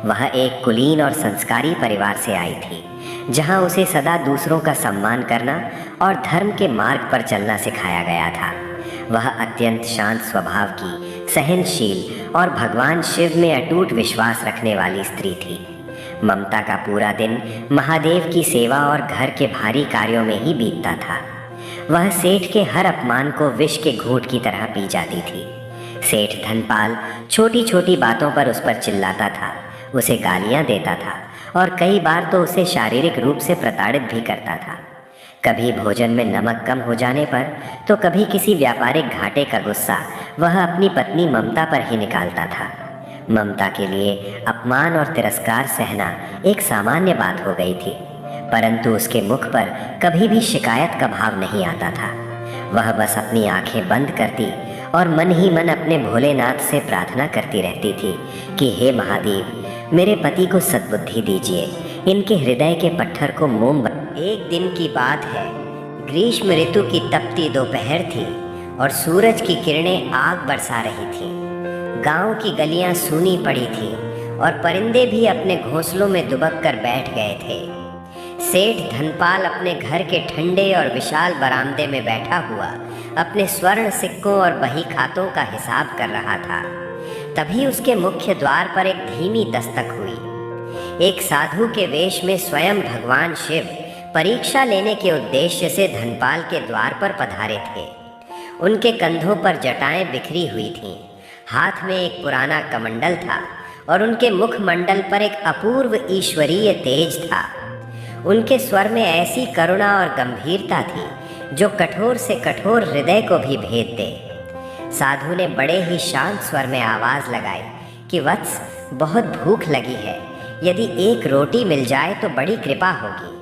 वह एक कुलीन और संस्कारी परिवार से आई थी, जहां उसे सदा दूसरों का सम्मान करना और धर्म के मार्ग पर चलना सिखाया गया था। वह अत्यंत शांत स्वभाव की, सहनशील और भगवान शिव में अटूट विश्वास रखने वाली स्त्री थी। ममता का पूरा दिन महादेव की सेवा और घर के भारी कार्यों में ही बीतता था। वह सेठ के हर अपमान को विष के घूंट की तरह पी जाती थी। सेठ धनपाल छोटी छोटी बातों पर उस पर चिल्लाता था, उसे गालियां देता था और कई बार तो उसे शारीरिक रूप से प्रताड़ित भी करता था। कभी भोजन में नमक कम हो जाने पर तो कभी किसी व्यापारिक घाटे का गुस्सा वह अपनी पत्नी ममता पर ही निकालता था। ममता के लिए अपमान और तिरस्कार सहना एक सामान्य बात हो गई थी, परंतु उसके मुख पर कभी भी शिकायत का भाव नहीं आता था। वह बस अपनी आंखें बंद करती और मन ही मन अपने भोलेनाथ से प्रार्थना करती रहती थी कि हे महादेव, मेरे पति को सद्बुद्धि दीजिए, इनके हृदय के पत्थर को मोम। एक दिन की बात है, ग्रीष्म ऋतु की तपती दोपहर थी और सूरज की किरणें आग बरसा रही थीं। गांव की गलियां सूनी पड़ी थीं और परिंदे भी अपने घोंसलों में दुबक कर बैठ गए थे। सेठ धनपाल अपने घर के ठंडे और विशाल बरामदे में बैठा हुआ अपने स्वर्ण सिक्कों और बही खातों का हिसाब कर रहा था। तभी उसके मुख्य द्वार पर एक धीमी दस्तक हुई। एक साधु के वेश में स्वयं भगवान शिव परीक्षा लेने के उद्देश्य से धनपाल के द्वार पर पधारे थे। उनके कंधों पर जटाएं बिखरी हुई थीं, हाथ में एक पुराना कमंडल था और उनके मुखमंडल पर एक अपूर्व ईश्वरीय तेज था। उनके स्वर में ऐसी करुणा और गंभीरता थी जो कठोर से कठोर हृदय को भी भेद दे। साधु ने बड़े ही शांत स्वर में आवाज़ लगाई कि वत्स, बहुत भूख लगी है, यदि एक रोटी मिल जाए तो बड़ी कृपा होगी।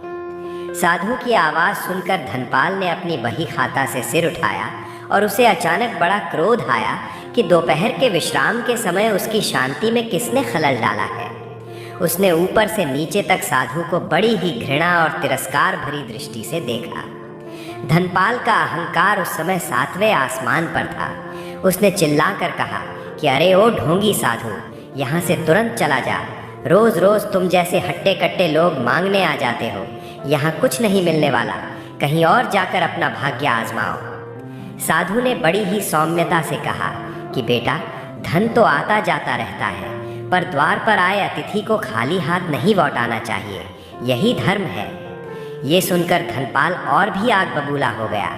साधु की आवाज़ सुनकर धनपाल ने अपनी बही खाता से सिर उठाया और उसे अचानक बड़ा क्रोध आया कि दोपहर के विश्राम के समय उसकी शांति में किसने खलल डाला है। उसने ऊपर से नीचे तक साधु को बड़ी ही घृणा और तिरस्कार भरी दृष्टि से देखा। धनपाल का अहंकार उस समय 7वें आसमान पर था। उसने चिल्लाकर कहा कि अरे ओ ढोंगी साधु, यहाँ से तुरंत चला जा। रोज़ रोज़ तुम जैसे हट्टे कट्टे लोग मांगने आ जाते हो, यहाँ कुछ नहीं मिलने वाला, कहीं और जाकर अपना भाग्य आजमाओ। साधु ने बड़ी ही सौम्यता से कहा कि बेटा, धन तो आता जाता रहता है, पर द्वार पर आए अतिथि को खाली हाथ नहीं लौटाना चाहिए, यही धर्म है। ये सुनकर धनपाल और भी आग बबूला हो गया।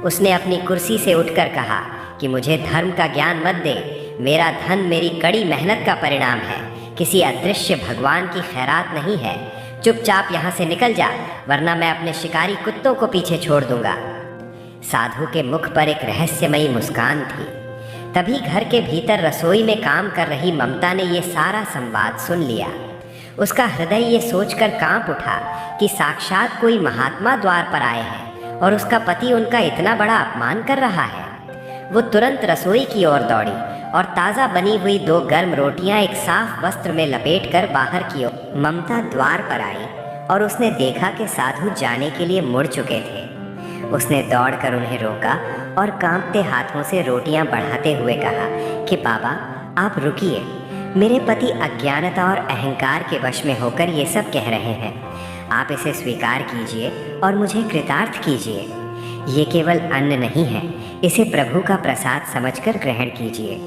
उसने अपनी कुर्सी से उठकर कहा कि मुझे धर्म का ज्ञान मत दे, मेरा धन मेरी कड़ी मेहनत का परिणाम है, किसी अदृश्य भगवान की खैरात नहीं है। चुपचाप यहाँ से निकल जा, वरना मैं अपने शिकारी कुत्तों को पीछे छोड़ दूंगा। साधु के मुख पर एक रहस्यमयी मुस्कान थी। तभी घर के भीतर रसोई में काम कर रही ममता ने ये सारा संवाद सुन लिया। उसका हृदय ये सोचकर कांप उठा कि साक्षात कोई महात्मा द्वार पर आए हैं और उसका पति उनका इतना बड़ा अपमान कर रहा है। वो तुरंत रसोई की ओर दौड़ी और ताज़ा बनी हुई 2 गर्म रोटियां एक साफ वस्त्र में लपेटकर बाहर की ओर। ममता द्वार पर आई और उसने देखा कि साधु जाने के लिए मुड़ चुके थे। उसने दौड़कर उन्हें रोका और कांपते हाथों से रोटियां बढ़ाते हुए कहा कि बाबा, आप रुकिए। मेरे पति अज्ञानता और अहंकार के वश में होकर ये सब कह रहे हैं। आप इसे स्वीकार कीजिए और मुझे कृतार्थ कीजिए। ये केवल अन्न नहीं है, इसे प्रभु का प्रसाद समझकर ग्रहण कीजिए।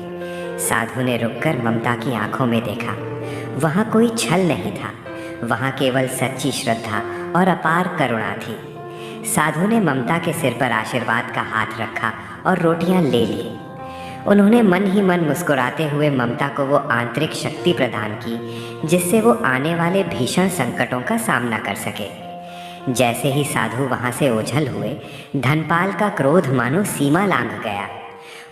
साधु ने रुककर ममता की आंखों में देखा। वहाँ कोई छल नहीं था, वहाँ केवल सच्ची श्रद्धा और अपार करुणा थी। साधु ने ममता के सिर पर आशीर्वाद का हाथ रखा और रोटियां ले ली। उन्होंने मन ही मन मुस्कुराते हुए ममता को वो आंतरिक शक्ति प्रदान की जिससे वो आने वाले भीषण संकटों का सामना कर सके। जैसे ही साधु वहाँ से ओझल हुए, धनपाल का क्रोध मानो सीमा लांघ गया।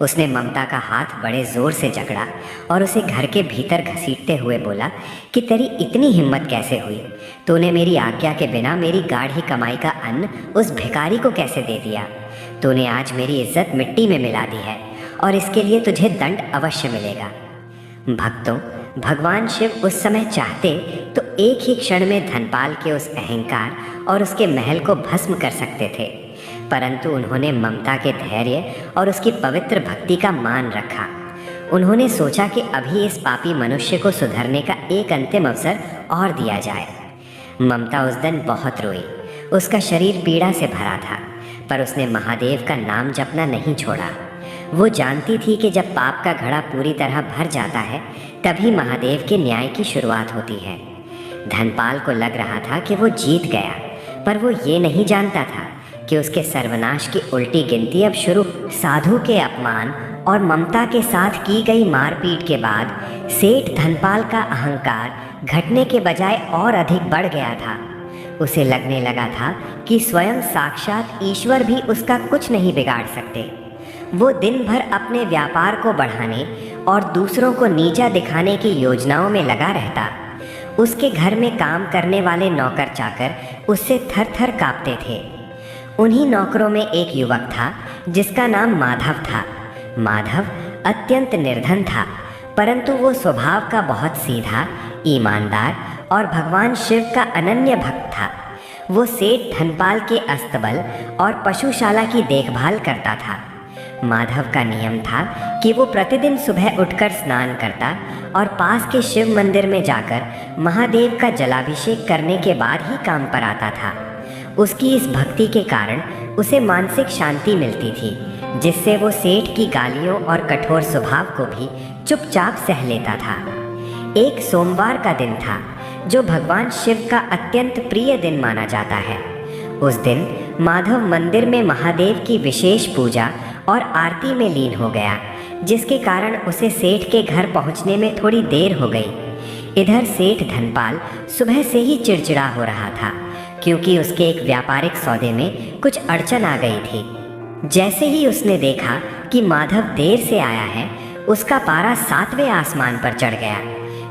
उसने ममता का हाथ बड़े जोर से जकड़ा और उसे घर के भीतर घसीटते हुए बोला कि तेरी इतनी हिम्मत कैसे हुई? तूने मेरी आज्ञा के बिना मेरी गाढ़ी कमाई का अन्न उस भिखारी को कैसे दे दिया? तूने आज मेरी इज्जत मिट्टी में मिला दी है और इसके लिए तुझे दंड अवश्य मिलेगा। भक्तों, भगवान शिव उस समय चाहते तो एक ही क्षण में धनपाल के उस अहंकार और उसके महल को भस्म कर सकते थे, परंतु उन्होंने ममता के धैर्य और उसकी पवित्र भक्ति का मान रखा। उन्होंने सोचा कि अभी इस पापी मनुष्य को सुधरने का एक अंतिम अवसर और दिया जाए। ममता उस दिन बहुत रोई। उसका शरीर पीड़ा से भरा था, पर उसने महादेव का नाम जपना नहीं छोड़ा। वो जानती थी कि जब पाप का घड़ा पूरी तरह भर जाता है तभी महादेव के न्याय की शुरुआत होती है। धनपाल को लग रहा था कि वो जीत गया, पर वो ये नहीं जानता था कि उसके सर्वनाश की उल्टी गिनती अब शुरू। साधु के अपमान और ममता के साथ की गई मारपीट के बाद सेठ धनपाल का अहंकार घटने के बजाय और अधिक बढ़ गया था। उसे लगने लगा था कि स्वयं साक्षात ईश्वर भी उसका कुछ नहीं बिगाड़ सकते। वो दिन भर अपने व्यापार को बढ़ाने और दूसरों को नीचा दिखाने की योजनाओं में लगा रहता। उसके घर में काम करने वाले नौकर चाकर उससे थर थर काँपते थे। उन्हीं नौकरों में एक युवक था जिसका नाम माधव था। माधव अत्यंत निर्धन था, परंतु वो स्वभाव का बहुत सीधा, ईमानदार और भगवान शिव का अनन्य भक्त था। वो सेठ धनपाल के अस्तबल और पशुशाला की देखभाल करता था। माधव का नियम था कि वो प्रतिदिन सुबह उठकर स्नान करता और पास के शिव मंदिर में जाकर महादेव का जलाभिषेक करने के बाद ही काम पर आता था। उसकी इस भक्ति के कारण उसे मानसिक शांति मिलती थी, जिससे वो सेठ की गालियों और कठोर स्वभाव को भी चुपचाप सह लेता था। एक सोमवार का दिन था जो भगवान शिव का अत्यंत प्रिय दिन माना जाता है। उस दिन माधव मंदिर में महादेव की विशेष पूजा और आरती में लीन हो गया, जिसके कारण उसे सेठ के घर पहुंचने में थोड़ी देर हो गई। इधर सेठ धनपाल सुबह से ही चिड़चिड़ा हो रहा था, क्योंकि उसके एक व्यापारिक सौदे में कुछ अड़चन आ गई थी। जैसे ही उसने देखा कि माधव देर से आया है, उसका पारा 7वें आसमान पर चढ़ गया।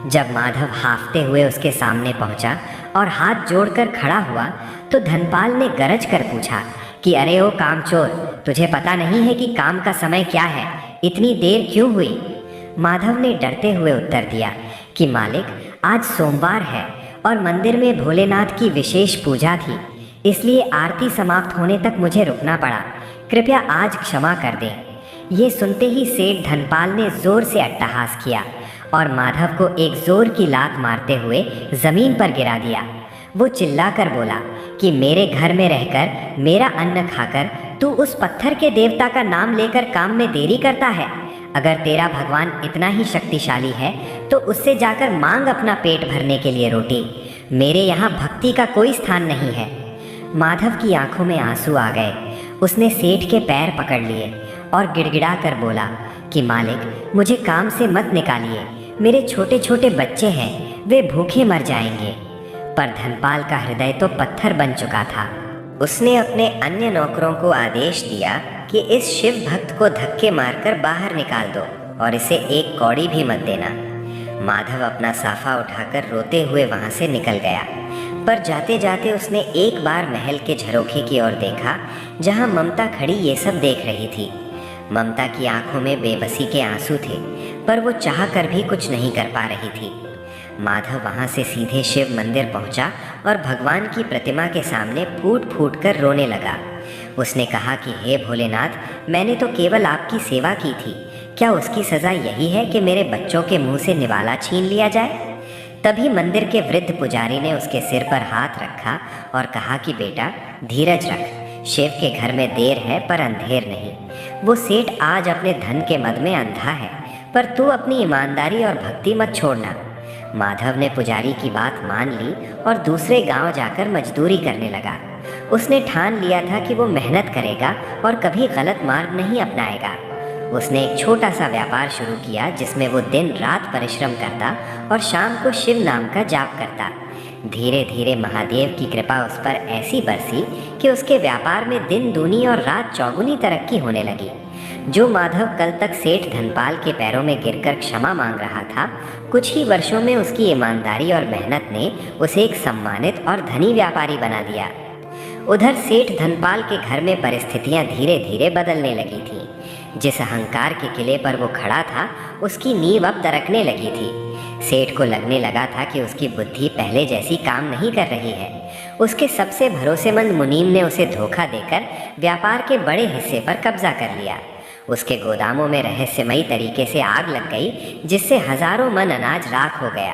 जब माधव हाफते हुए उसके सामने पहुंचा और हाथ जोड़कर खड़ा हुआ, तो धनपाल ने गरज कर पूछा कि अरे ओ कामचोर, तुझे पता नहीं है कि काम का समय क्या है? इतनी देर क्यों हुई? माधव ने डरते हुए उत्तर दिया कि मालिक, आज सोमवार है और मंदिर में भोलेनाथ की विशेष पूजा थी, इसलिए आरती समाप्त होने तक मुझे रुकना पड़ा। कृपया आज क्षमा कर दें। ये सुनते ही सेठ धनपाल ने जोर से अट्टहास किया और माधव को एक जोर की लात मारते हुए जमीन पर गिरा दिया। वो चिल्लाकर बोला कि मेरे घर में रहकर, मेरा अन्न खाकर तू उस पत्थर के देवता का नाम लेकर काम में देरी करता है। अगर तेरा भगवान इतना ही शक्तिशाली है तो उससे जाकर मांग अपना पेट भरने के लिए रोटी। मेरे यहाँ भक्ति का कोई स्थान नहीं है। माधव की आंखों में आंसू आ गए। उसने सेठ के पैर पकड़ लिए और गिड़गिड़ा कर बोला कि मालिक, मुझे काम से मत निकालिए। मेरे छोटे छोटे बच्चे हैं, वे भूखे मर जाएंगे। पर धनपाल का हृदय तो पत्थर बन चुका था। उसने अपने अन्य नौकरों को आदेश दिया कि इस शिव भक्त को धक्के मारकर बाहर निकाल दो और इसे एक कौड़ी भी मत देना। माधव अपना साफा उठाकर रोते हुए वहां से निकल गया, पर जाते जाते उसने एक बार महल के झरोखे की ओर देखा, जहां ममता खड़ी ये सब देख रही थी। ममता की आंखों में बेबसी के आंसू थे, पर वो चाह कर भी कुछ नहीं कर पा रही थी। माधव वहाँ से सीधे शिव मंदिर पहुँचा और भगवान की प्रतिमा के सामने फूट फूट कर रोने लगा। उसने कहा कि हे भोलेनाथ, मैंने तो केवल आपकी सेवा की थी, क्या उसकी सज़ा यही है कि मेरे बच्चों के मुंह से निवाला छीन लिया जाए? तभी मंदिर के वृद्ध पुजारी ने उसके सिर पर हाथ रखा और कहा कि बेटा धीरज रख, शिव के घर में देर है पर अंधेर नहीं। वो सेठ आज अपने धन के मद में अंधा है, पर तू अपनी ईमानदारी और भक्ति मत छोड़ना। माधव ने पुजारी की बात मान ली और दूसरे गांव जाकर मजदूरी करने लगा। उसने ठान लिया था कि वो मेहनत करेगा और कभी गलत मार्ग नहीं अपनाएगा। उसने एक छोटा सा व्यापार शुरू किया जिसमें वो दिन रात परिश्रम करता और शाम को शिव नाम का जाप करता। धीरे धीरे महादेव की कृपा उस पर ऐसी बरसी कि उसके व्यापार में दिन दूनी और रात चौगुनी तरक्की होने लगी। जो माधव कल तक सेठ धनपाल के पैरों में गिरकर क्षमा मांग रहा था, कुछ ही वर्षों में उसकी ईमानदारी और मेहनत ने उसे एक सम्मानित और धनी व्यापारी बना दिया। उधर सेठ धनपाल के घर में परिस्थितियां धीरे धीरे बदलने लगी थीं। जिस अहंकार के किले पर वो खड़ा था, उसकी नींव अब दरकने लगी थी। सेठ को लगने लगा था कि उसकी बुद्धि पहले जैसी काम नहीं कर रही है। उसके सबसे भरोसेमंद मुनीम ने उसे धोखा देकर व्यापार के बड़े हिस्से पर कब्जा कर लिया। उसके गोदामों में रहस्यमयी तरीके से आग लग गई, जिससे हजारों मन अनाज राख हो गया।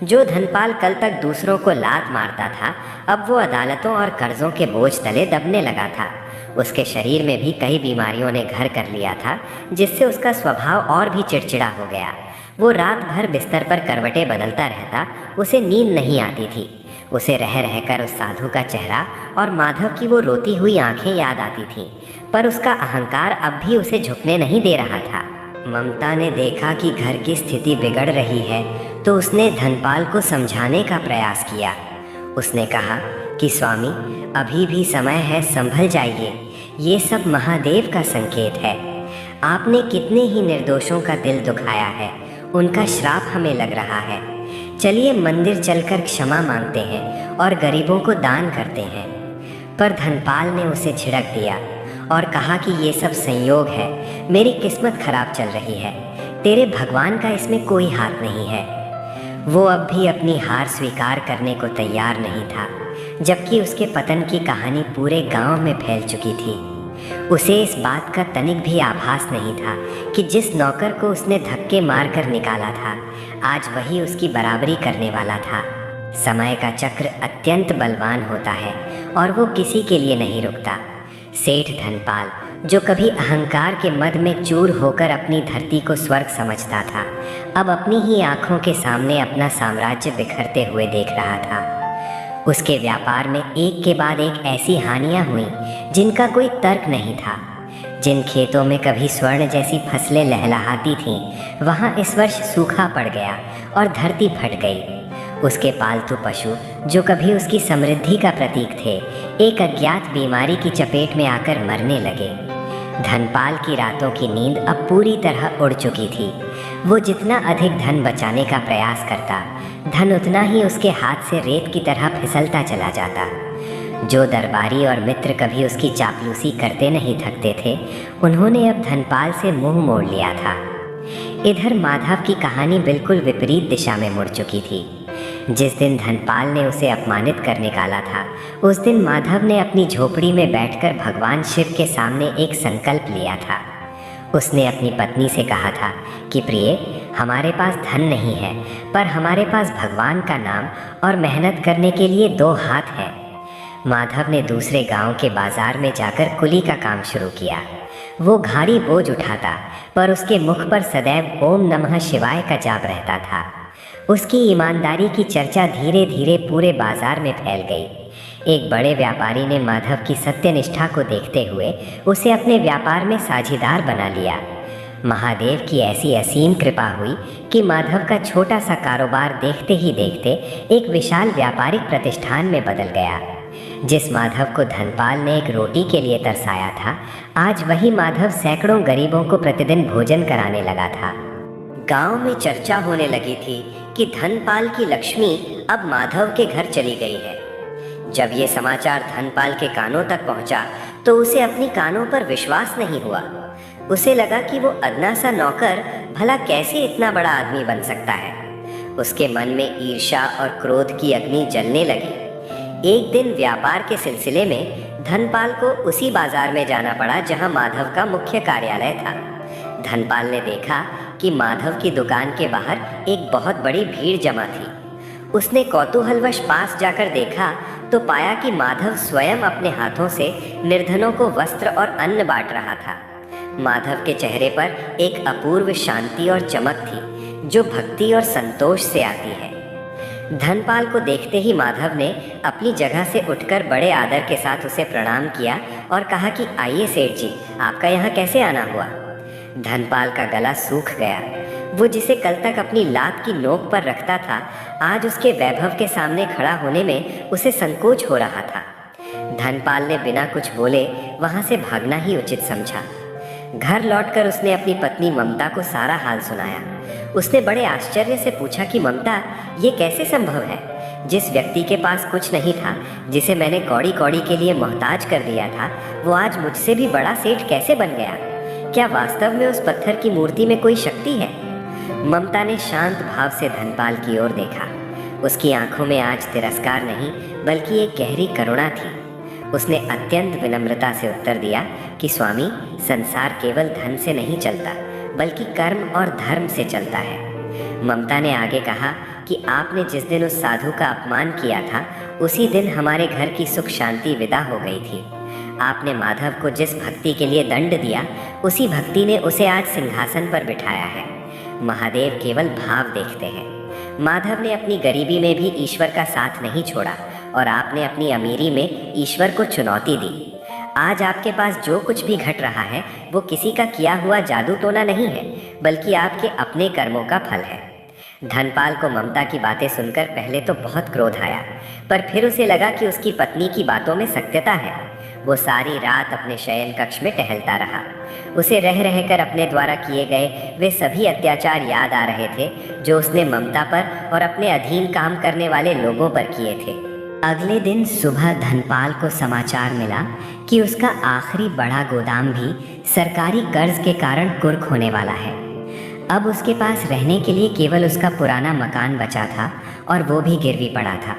जो धनपाल कल तक दूसरों को लात मारता था, अब वो अदालतों और कर्जों के बोझ तले दबने लगा था। उसके शरीर में भी कई बीमारियों ने घर कर लिया था, जिससे उसका स्वभाव और भी चिड़चिड़ा हो गया। वो रात भर बिस्तर पर करवटें बदलता रहता, उसे नींद नहीं आती थी। उसे रह रहकर उस साधु का चेहरा और माधव की वो रोती हुई आंखें याद आती थीं, पर उसका अहंकार अब भी उसे झुकने नहीं दे रहा था। ममता ने देखा कि घर की स्थिति बिगड़ रही है, तो उसने धनपाल को समझाने का प्रयास किया। उसने कहा कि स्वामी, अभी भी समय है, संभल जाइए। ये सब महादेव का संकेत है। आपने कितने ही निर्दोषों का दिल दुखाया है, उनका श्राप हमें लग रहा है। चलिए मंदिर चलकर क्षमा मांगते हैं और गरीबों को दान करते हैं। पर धनपाल ने उसे झिड़क दिया और कहा कि ये सब संयोग है, मेरी किस्मत खराब चल रही है, तेरे भगवान का इसमें कोई हाथ नहीं है। वो अब भी अपनी हार स्वीकार करने को तैयार नहीं था, जबकि उसके पतन की कहानी पूरे गांव में फैल चुकी थी। उसे इस बात का तनिक भी आभास नहीं था कि जिस नौकर को उसने धक्के मारकर निकाला था, आज वही उसकी बराबरी करने वाला था। समय का चक्र अत्यंत बलवान होता है और वो किसी के लिए नहीं रुकता। सेठ धनपाल, जो कभी अहंकार के मद में चूर होकर अपनी धरती को स्वर्ग समझता था, अब अपनी ही आंखों के सामने अपना साम्राज्य बिखरते हुए देख रहा था। उसके व्यापार में एक के बाद एक ऐसी हानियां हुई जिनका कोई तर्क नहीं था। जिन खेतों में कभी स्वर्ण जैसी फसलें लहलहाती थीं, वहां इस वर्ष सूखा पड़ गया और धरती फट गई। उसके पालतू पशु, जो कभी उसकी समृद्धि का प्रतीक थे, एक अज्ञात बीमारी की चपेट में आकर मरने लगे। धनपाल की रातों की नींद अब पूरी तरह उड़ चुकी थी। वो जितना अधिक धन बचाने का प्रयास करता, धन उतना ही उसके हाथ से रेत की तरह फिसलता चला जाता। जो दरबारी और मित्र कभी उसकी चापलूसी करते नहीं थकते थे, उन्होंने अब धनपाल से मुंह मोड़ लिया था। इधर माधव की कहानी बिल्कुल विपरीत दिशा में मुड़ चुकी थी। जिस दिन धनपाल ने उसे अपमानित कर निकाला था, उस दिन माधव ने अपनी झोपड़ी में बैठकर भगवान शिव के सामने एक संकल्प लिया था। उसने अपनी पत्नी से कहा था कि प्रिय, हमारे पास धन नहीं है, पर हमारे पास भगवान का नाम और मेहनत करने के लिए 2 हाथ हैं। माधव ने दूसरे गांव के बाजार में जाकर कुली का काम शुरू किया। वो भारी बोझ उठाता, पर उसके मुख पर सदैव ओम नमः शिवाय का जाप रहता था। उसकी ईमानदारी की चर्चा धीरे धीरे पूरे बाजार में फैल गई। एक बड़े व्यापारी ने माधव की सत्यनिष्ठा को देखते हुए उसे अपने व्यापार में साझीदार बना लिया। महादेव की ऐसी असीम कृपा हुई कि माधव का छोटा सा कारोबार देखते ही देखते एक विशाल व्यापारिक प्रतिष्ठान में बदल गया। जिस माधव को धनपाल ने एक रोटी के लिए तरसाया था, आज वही माधव सैकड़ों गरीबों को प्रतिदिन भोजन कराने लगा था। गांव में चर्चा होने लगी थी कि धनपाल की लक्ष्मी अब माधव के घर चली गई है। जब ये समाचार धनपाल के कानों तक पहुंचा, तो उसे अपनी कानों पर विश्वास नहीं हुआ। उसे लगा कि वो अदना सा नौकर भला कैसे इतना बड़ा आदमी बन सकता है। उसके मन में ईर्ष्या और क्रोध की अग्नि जलने लगी। एक दिन व्यापार के सिलसिले में धनपाल को उसी बाजार में जाना पड़ा जहां माधव का मुख्य कार्यालय था। धनपाल ने देखा कि माधव की दुकान के बाहर एक बहुत बड़ी भीड़ जमा थी। उसने कौतूहलवश पास जाकर देखा तो पाया कि माधव स्वयं अपने हाथों से निर्धनों को वस्त्र और अन्न बांट रहा था। माधव के चेहरे पर एक अपूर्व शांति और चमक थी जो भक्ति और संतोष से आती है। धनपाल को देखते ही माधव ने अपनी जगह से उठकर बड़े आदर के साथ उसे प्रणाम किया और कहा कि आइए सेठ जी, आपका यहाँ कैसे आना हुआ। धनपाल का गला सूख गया। वो जिसे कल तक अपनी लात की नोक पर रखता था, आज उसके वैभव के सामने खड़ा होने में उसे संकोच हो रहा था। धनपाल ने बिना कुछ बोले वहाँ से भागना ही उचित समझा। घर लौटकर उसने अपनी पत्नी ममता को सारा हाल सुनाया। उसने बड़े आश्चर्य से पूछा कि ममता, ये कैसे संभव है? जिस व्यक्ति के पास कुछ नहीं था, जिसे मैंने कौड़ी कौड़ी के लिए मोहताज कर दिया था, वो आज मुझसे भी बड़ा सेठ कैसे बन गया? क्या वास्तव में उस पत्थर की मूर्ति में कोई शक्ति है? ममता ने शांत भाव से धनपाल की ओर देखा। उसकी आंखों में आज तिरस्कार नहीं बल्कि एक गहरी करुणा थी। उसने अत्यंत विनम्रता से उत्तर दिया कि स्वामी, संसार केवल धन से नहीं चलता बल्कि कर्म और धर्म से चलता है। ममता ने आगे कहा कि आपने जिस दिन उस साधु का अपमान किया था, उसी दिन हमारे घर की सुख शांति विदा हो गई थी। आपने माधव को जिस भक्ति के लिए दंड दिया, उसी भक्ति ने उसे आज सिंहासन पर बिठाया है। महादेव केवल भाव देखते हैं। माधव ने अपनी गरीबी में भी ईश्वर का साथ नहीं छोड़ा और आपने अपनी अमीरी में ईश्वर को चुनौती दी। आज आपके पास जो कुछ भी घट रहा है वो किसी का किया हुआ जादू टोना नहीं है बल्कि आपके अपने कर्मों का फल है। धनपाल को ममता की बातें सुनकर पहले तो बहुत क्रोध आया, पर फिर उसे लगा कि उसकी पत्नी की बातों में सत्यता है। वो सारी रात अपने शयन कक्ष में टहलता रहा। उसे रह रहकर अपने द्वारा किए गए वे सभी अत्याचार याद आ रहे थे जो उसने ममता पर और अपने अधीन काम करने वाले लोगों पर किए थे। अगले दिन सुबह धनपाल को समाचार मिला कि उसका आखिरी बड़ा गोदाम भी सरकारी कर्ज के कारण कुर्क होने वाला है। अब उसके पास रहने के लिए केवल उसका पुराना मकान बचा था और वो भी गिरवी पड़ा था।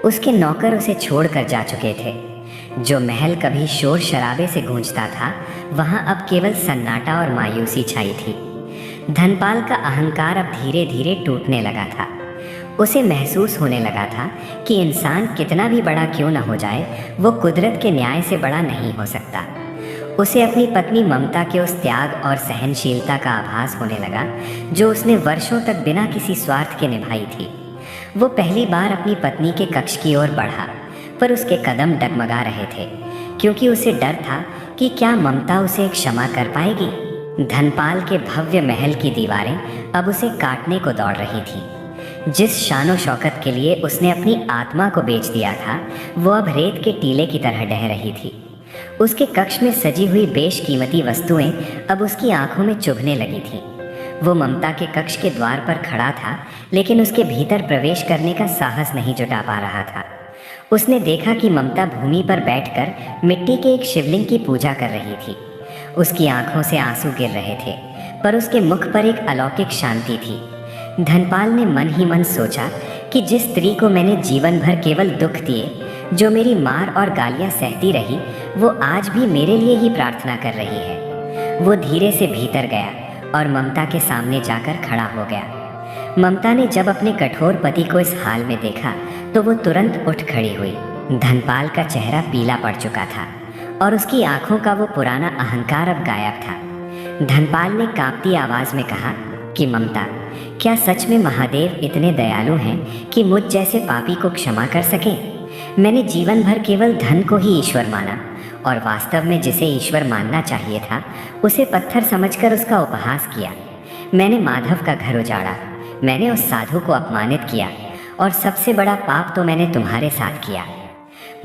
उसके नौकर उसे छोड़कर जा चुके थे। जो महल कभी शोर शराबे से गूंजता था, वहाँ अब केवल सन्नाटा और मायूसी छाई थी। धनपाल का अहंकार अब धीरे धीरे टूटने लगा था। उसे महसूस होने लगा था कि इंसान कितना भी बड़ा क्यों न हो जाए, वो कुदरत के न्याय से बड़ा नहीं हो सकता। उसे अपनी पत्नी ममता के उस त्याग और सहनशीलता का आभास होने लगा जो उसने वर्षों तक बिना किसी स्वार्थ के निभाई थी। वो पहली बार अपनी पत्नी के कक्ष की ओर बढ़ा, पर उसके कदम डगमगा रहे थे क्योंकि उसे डर था कि क्या ममता उसे क्षमा कर पाएगी। धनपाल के भव्य महल की दीवारें अब उसे काटने को दौड़ रही थी। जिस शानो शौकत के लिए उसने अपनी आत्मा को बेच दिया था, वो अब रेत के टीले की तरह ढह रही थी। उसके कक्ष में सजी हुई बेशकीमती वस्तुएं अब उसकी आंखों में चुभने लगी थी। वो ममता के कक्ष के द्वार पर खड़ा था, लेकिन उसके भीतर प्रवेश करने का साहस नहीं जुटा पा रहा था। उसने देखा कि ममता भूमि पर बैठकर मिट्टी के एक शिवलिंग की पूजा कर रही थी। उसकी आंखों से आंसू गिर रहे थे, पर उसके मुख पर एक अलौकिक शांति थी। धनपाल ने मन ही मन सोचा कि जिस स्त्री को मैंने जीवन भर केवल दुख दिए, जो मेरी मार और गालियां सहती रही, वो आज भी मेरे लिए ही प्रार्थना कर रही है। वो धीरे से भीतर गया और ममता के सामने जाकर खड़ा हो गया। ममता ने जब अपने कठोर पति को इस हाल में देखा तो वो तुरंत उठ खड़ी हुई। धनपाल का चेहरा पीला पड़ चुका था और उसकी आंखों का वो पुराना अहंकार अब गायब था। धनपाल ने कांपती आवाज में कहा कि ममता, क्या सच में महादेव इतने दयालु हैं कि मुझ जैसे पापी को क्षमा कर सकें? मैंने जीवन भर केवल धन को ही ईश्वर माना और वास्तव में जिसे ईश्वर मानना चाहिए था उसे पत्थर समझकर उसका उपहास किया। मैंने माधव का घर उजाड़ा, मैंने उस साधु को अपमानित किया और सबसे बड़ा पाप तो मैंने तुम्हारे साथ किया।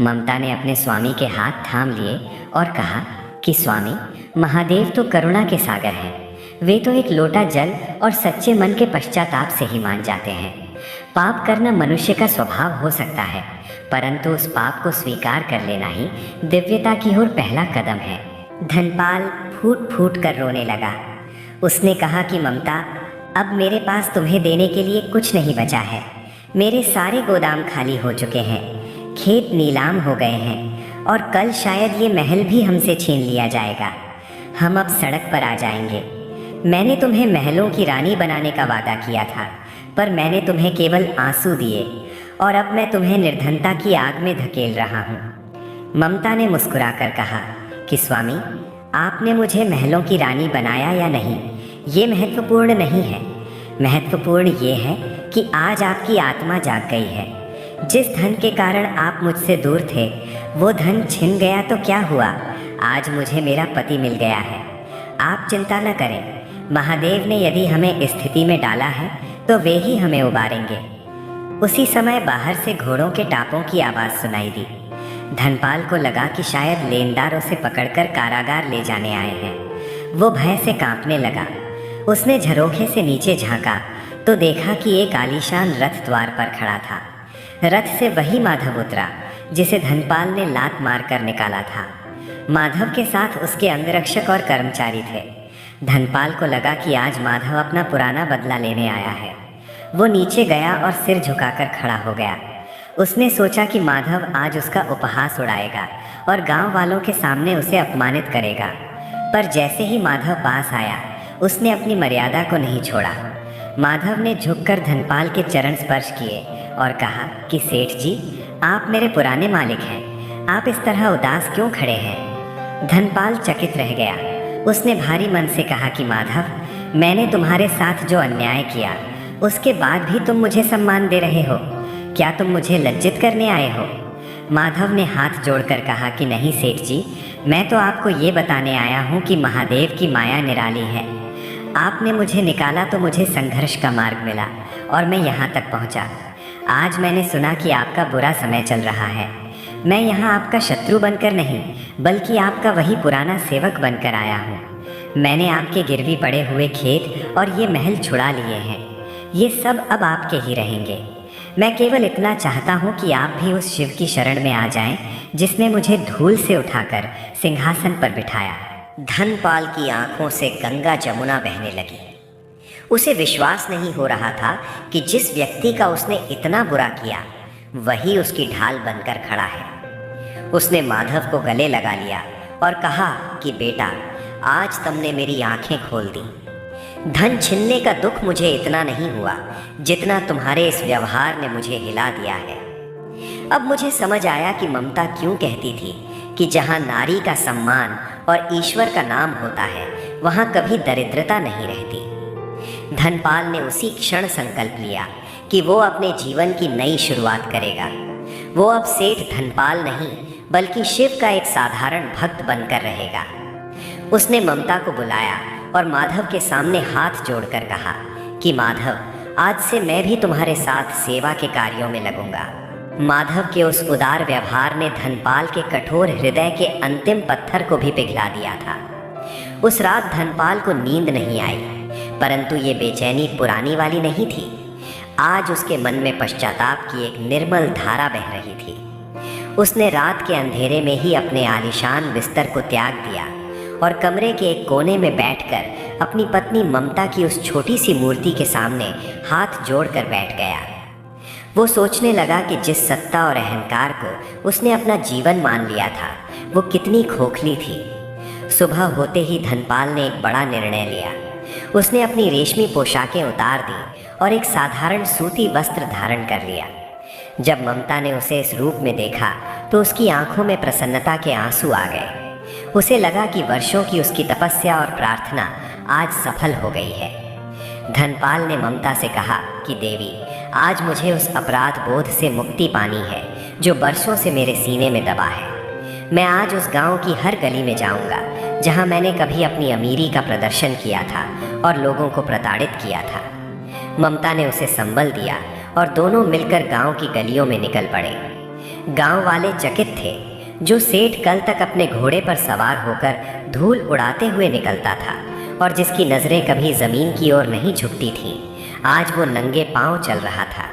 ममता ने अपने स्वामी के हाथ थाम लिए और कहा कि स्वामी, महादेव तो करुणा के सागर हैं। वे तो एक लोटा जल और सच्चे मन के पश्चाताप से ही मान जाते हैं। पाप करना मनुष्य का स्वभाव हो सकता है, परंतु उस पाप को स्वीकार कर लेना ही दिव्यता की ओर पहला कदम है। धनपाल फूट फूट कर रोने लगा। उसने कहा कि ममता, अब मेरे पास तुम्हें देने के लिए कुछ नहीं बचा है। मेरे सारे गोदाम खाली हो चुके हैं, खेत नीलाम हो गए हैं और कल शायद ये महल भी हमसे छीन लिया जाएगा। हम अब सड़क पर आ जाएंगे। मैंने तुम्हें महलों की रानी बनाने का वादा किया था, पर मैंने तुम्हें केवल आंसू दिए और अब मैं तुम्हें निर्धनता की आग में धकेल रहा हूँ। ममता ने मुस्कुराकर कहा कि स्वामी, आपने मुझे महलों की रानी बनाया या नहीं, ये महत्वपूर्ण नहीं है। महत्वपूर्ण ये है कि आज आपकी आत्मा जाग गई है। जिस धन के कारण आप मुझसे दूर थे, वो धन छिन गया तो क्या हुआ, आज मुझे मेरा पति मिल गया है। आप चिंता न करें, महादेव ने यदि हमें इस स्थिति में डाला है तो वे ही हमें उबारेंगे। उसी समय बाहर से घोड़ों के टापों की आवाज़ सुनाई दी। धनपाल को लगा कि शायद लेनदार उसे पकड़कर कारागार ले जाने आए हैं। वो भय से कांपने लगा। उसने झरोखे से नीचे झांका तो देखा कि एक आलीशान रथ द्वार पर खड़ा था। रथ से वही माधव उतरा जिसे धनपाल ने लात मारकर निकाला था। माधव के साथ उसके अंगरक्षक और कर्मचारी थे। धनपाल को लगा कि आज माधव अपना पुराना बदला लेने आया है। वो नीचे गया और सिर झुकाकर खड़ा हो गया। उसने सोचा कि माधव आज उसका उपहास उड़ाएगा और गांव वालों के सामने उसे अपमानित करेगा, पर जैसे ही माधव पास आया उसने अपनी मर्यादा को नहीं छोड़ा। माधव ने झुककर धनपाल के चरण स्पर्श किए और कहा कि सेठ जी, आप मेरे पुराने मालिक हैं, आप इस तरह उदास क्यों खड़े हैं। धनपाल चकित रह गया। उसने भारी मन से कहा कि माधव, मैंने तुम्हारे साथ जो अन्याय किया उसके बाद भी तुम मुझे सम्मान दे रहे हो, क्या तुम मुझे लज्जित करने आए हो। माधव ने हाथ जोड़कर कहा कि नहीं सेठ जी, मैं तो आपको ये बताने आया हूँ कि महादेव की माया निराली है। आपने मुझे निकाला तो मुझे संघर्ष का मार्ग मिला और मैं यहाँ तक पहुँचा। आज मैंने सुना कि आपका बुरा समय चल रहा है। मैं यहाँ आपका शत्रु बनकर नहीं, बल्कि आपका वही पुराना सेवक बनकर आया हूँ। मैंने आपके गिरवी पड़े हुए खेत और ये महल छुड़ा लिए हैं। ये सब अब आपके ही रहेंगे। मैं केवल इतना चाहता हूँ कि आप भी उस शिव की शरण में आ जाएं, जिसने मुझे धूल से उठाकर सिंहासन पर बिठाया। धनपाल की आंखों से गंगा जमुना बहने लगी। उसे विश्वास नहीं हो रहा था कि जिस व्यक्ति का उसने इतना बुरा किया वही उसकी ढाल बनकर खड़ा है। उसने माधव को गले लगा लिया और कहा कि बेटा, आज तुमने मेरी आंखें खोल दी। धन छिनने का दुख मुझे इतना नहीं हुआ जितना तुम्हारे इस व्यवहार ने मुझे हिला दिया है। अब मुझे समझ आया कि ममता क्यों कहती थी कि जहाँ नारी का सम्मान और ईश्वर का नाम होता है वहाँ कभी दरिद्रता नहीं रहती। धनपाल ने उसी क्षण संकल्प लिया कि वो अपने जीवन की नई शुरुआत करेगा। वो अब सेठ धनपाल नहीं, बल्कि शिव का एक साधारण भक्त बनकर रहेगा। उसने ममता को बुलाया और माधव के सामने हाथ जोड़कर कहा कि माधव, आज से मैं भी तुम्हारे साथ सेवा के कार्यों में लगूंगा। माधव के उस उदार व्यवहार ने धनपाल के कठोर हृदय के अंतिम पत्थर को भी पिघला दिया था। उस रात धनपाल को नींद नहीं आई, परंतु ये बेचैनी पुरानी वाली नहीं थी। आज उसके मन में पश्चाताप की एक निर्मल धारा बह रही थी। उसने रात के अंधेरे में ही अपने आलीशान बिस्तर को त्याग दिया और कमरे के एक कोने में बैठकर अपनी पत्नी ममता की उस छोटी सी मूर्ति के सामने हाथ जोड़कर बैठ गया। वो सोचने लगा कि जिस सत्ता और अहंकार को उसने अपना जीवन मान लिया था वो कितनी खोखली थी। सुबह होते ही धनपाल ने एक बड़ा निर्णय लिया। उसने अपनी रेशमी पोशाकें उतार दी और एक साधारण सूती वस्त्र धारण कर लिया। जब ममता ने उसे इस रूप में देखा तो उसकी आंखों में प्रसन्नता के आंसू आ गए। उसे लगा कि वर्षों की उसकी तपस्या और प्रार्थना आज सफल हो गई है। धनपाल ने ममता से कहा कि देवी, आज मुझे उस अपराध बोध से मुक्ति पानी है जो बरसों से मेरे सीने में दबा है। मैं आज उस गांव की हर गली में जाऊंगा जहां मैंने कभी अपनी अमीरी का प्रदर्शन किया था और लोगों को प्रताड़ित किया था। ममता ने उसे संबल दिया और दोनों मिलकर गांव की गलियों में निकल पड़े। गांव वाले चकित थे। जो सेठ कल तक अपने घोड़े पर सवार होकर धूल उड़ाते हुए निकलता था और जिसकी नज़रें कभी ज़मीन की ओर नहीं झुकती थीं, आज वो नंगे पांव चल रहा था।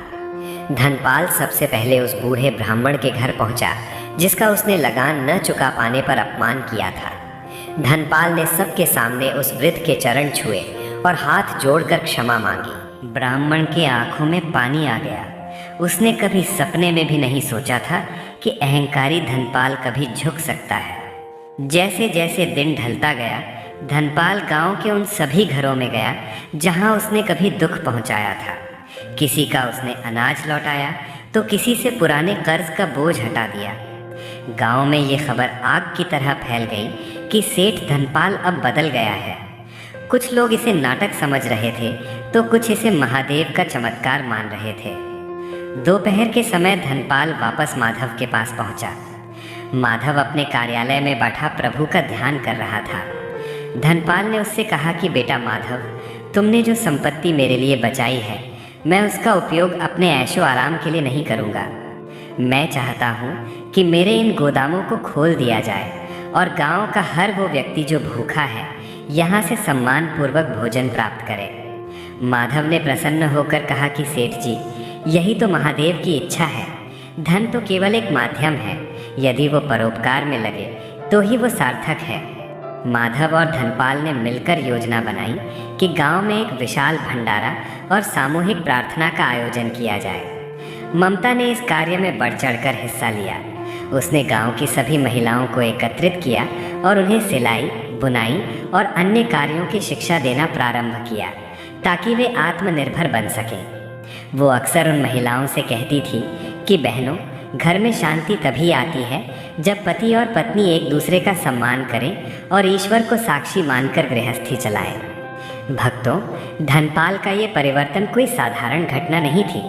धनपाल सबसे पहले उस बूढ़े ब्राह्मण के घर पहुंचा जिसका उसने लगान न चुका पाने पर अपमान किया था। धनपाल ने सबके सामने उस वृद्ध के चरण छुए और हाथ जोड़कर क्षमा मांगी। ब्राह्मण के आंखों में पानी आ गया। उसने कभी सपने में भी नहीं सोचा था कि अहंकारी धनपाल कभी झुक सकता है। जैसे जैसे दिन ढलता गया, धनपाल गांव के उन सभी घरों में गया जहां उसने कभी दुख पहुंचाया था। किसी का उसने अनाज लौटाया तो किसी से पुराने कर्ज का बोझ हटा दिया। गांव में ये खबर आग की तरह फैल गई कि सेठ धनपाल अब बदल गया है। कुछ लोग इसे नाटक समझ रहे थे तो कुछ इसे महादेव का चमत्कार मान रहे थे। दोपहर के समय धनपाल वापस माधव के पास पहुंचा। माधव अपने कार्यालय में बैठा प्रभु का ध्यान कर रहा था। धनपाल ने उससे कहा कि बेटा माधव, तुमने जो संपत्ति मेरे लिए बचाई है, मैं उसका उपयोग अपने ऐशो आराम के लिए नहीं करूँगा। मैं चाहता हूँ कि मेरे इन गोदामों को खोल दिया जाए और गांव का हर वो व्यक्ति जो भूखा है यहाँ से सम्मानपूर्वक भोजन प्राप्त करे। माधव ने प्रसन्न होकर कहा कि सेठ जी, यही तो महादेव की इच्छा है। धन तो केवल एक माध्यम है, यदि वो परोपकार में लगे तो ही वो सार्थक है। माधव और धनपाल ने मिलकर योजना बनाई कि गांव में एक विशाल भंडारा और सामूहिक प्रार्थना का आयोजन किया जाए। ममता ने इस कार्य में बढ़ चढ़कर हिस्सा लिया। उसने गांव की सभी महिलाओं को एकत्रित किया और उन्हें सिलाई, बुनाई और अन्य कार्यों की शिक्षा देना प्रारंभ किया ताकि वे आत्मनिर्भर बन सकें। वो अक्सर उन महिलाओं से कहती थी कि बहनों, घर में शांति तभी आती है जब पति और पत्नी एक दूसरे का सम्मान करें और ईश्वर को साक्षी मानकर गृहस्थी चलाएं। भक्तों, धनपाल का ये परिवर्तन कोई साधारण घटना नहीं थी,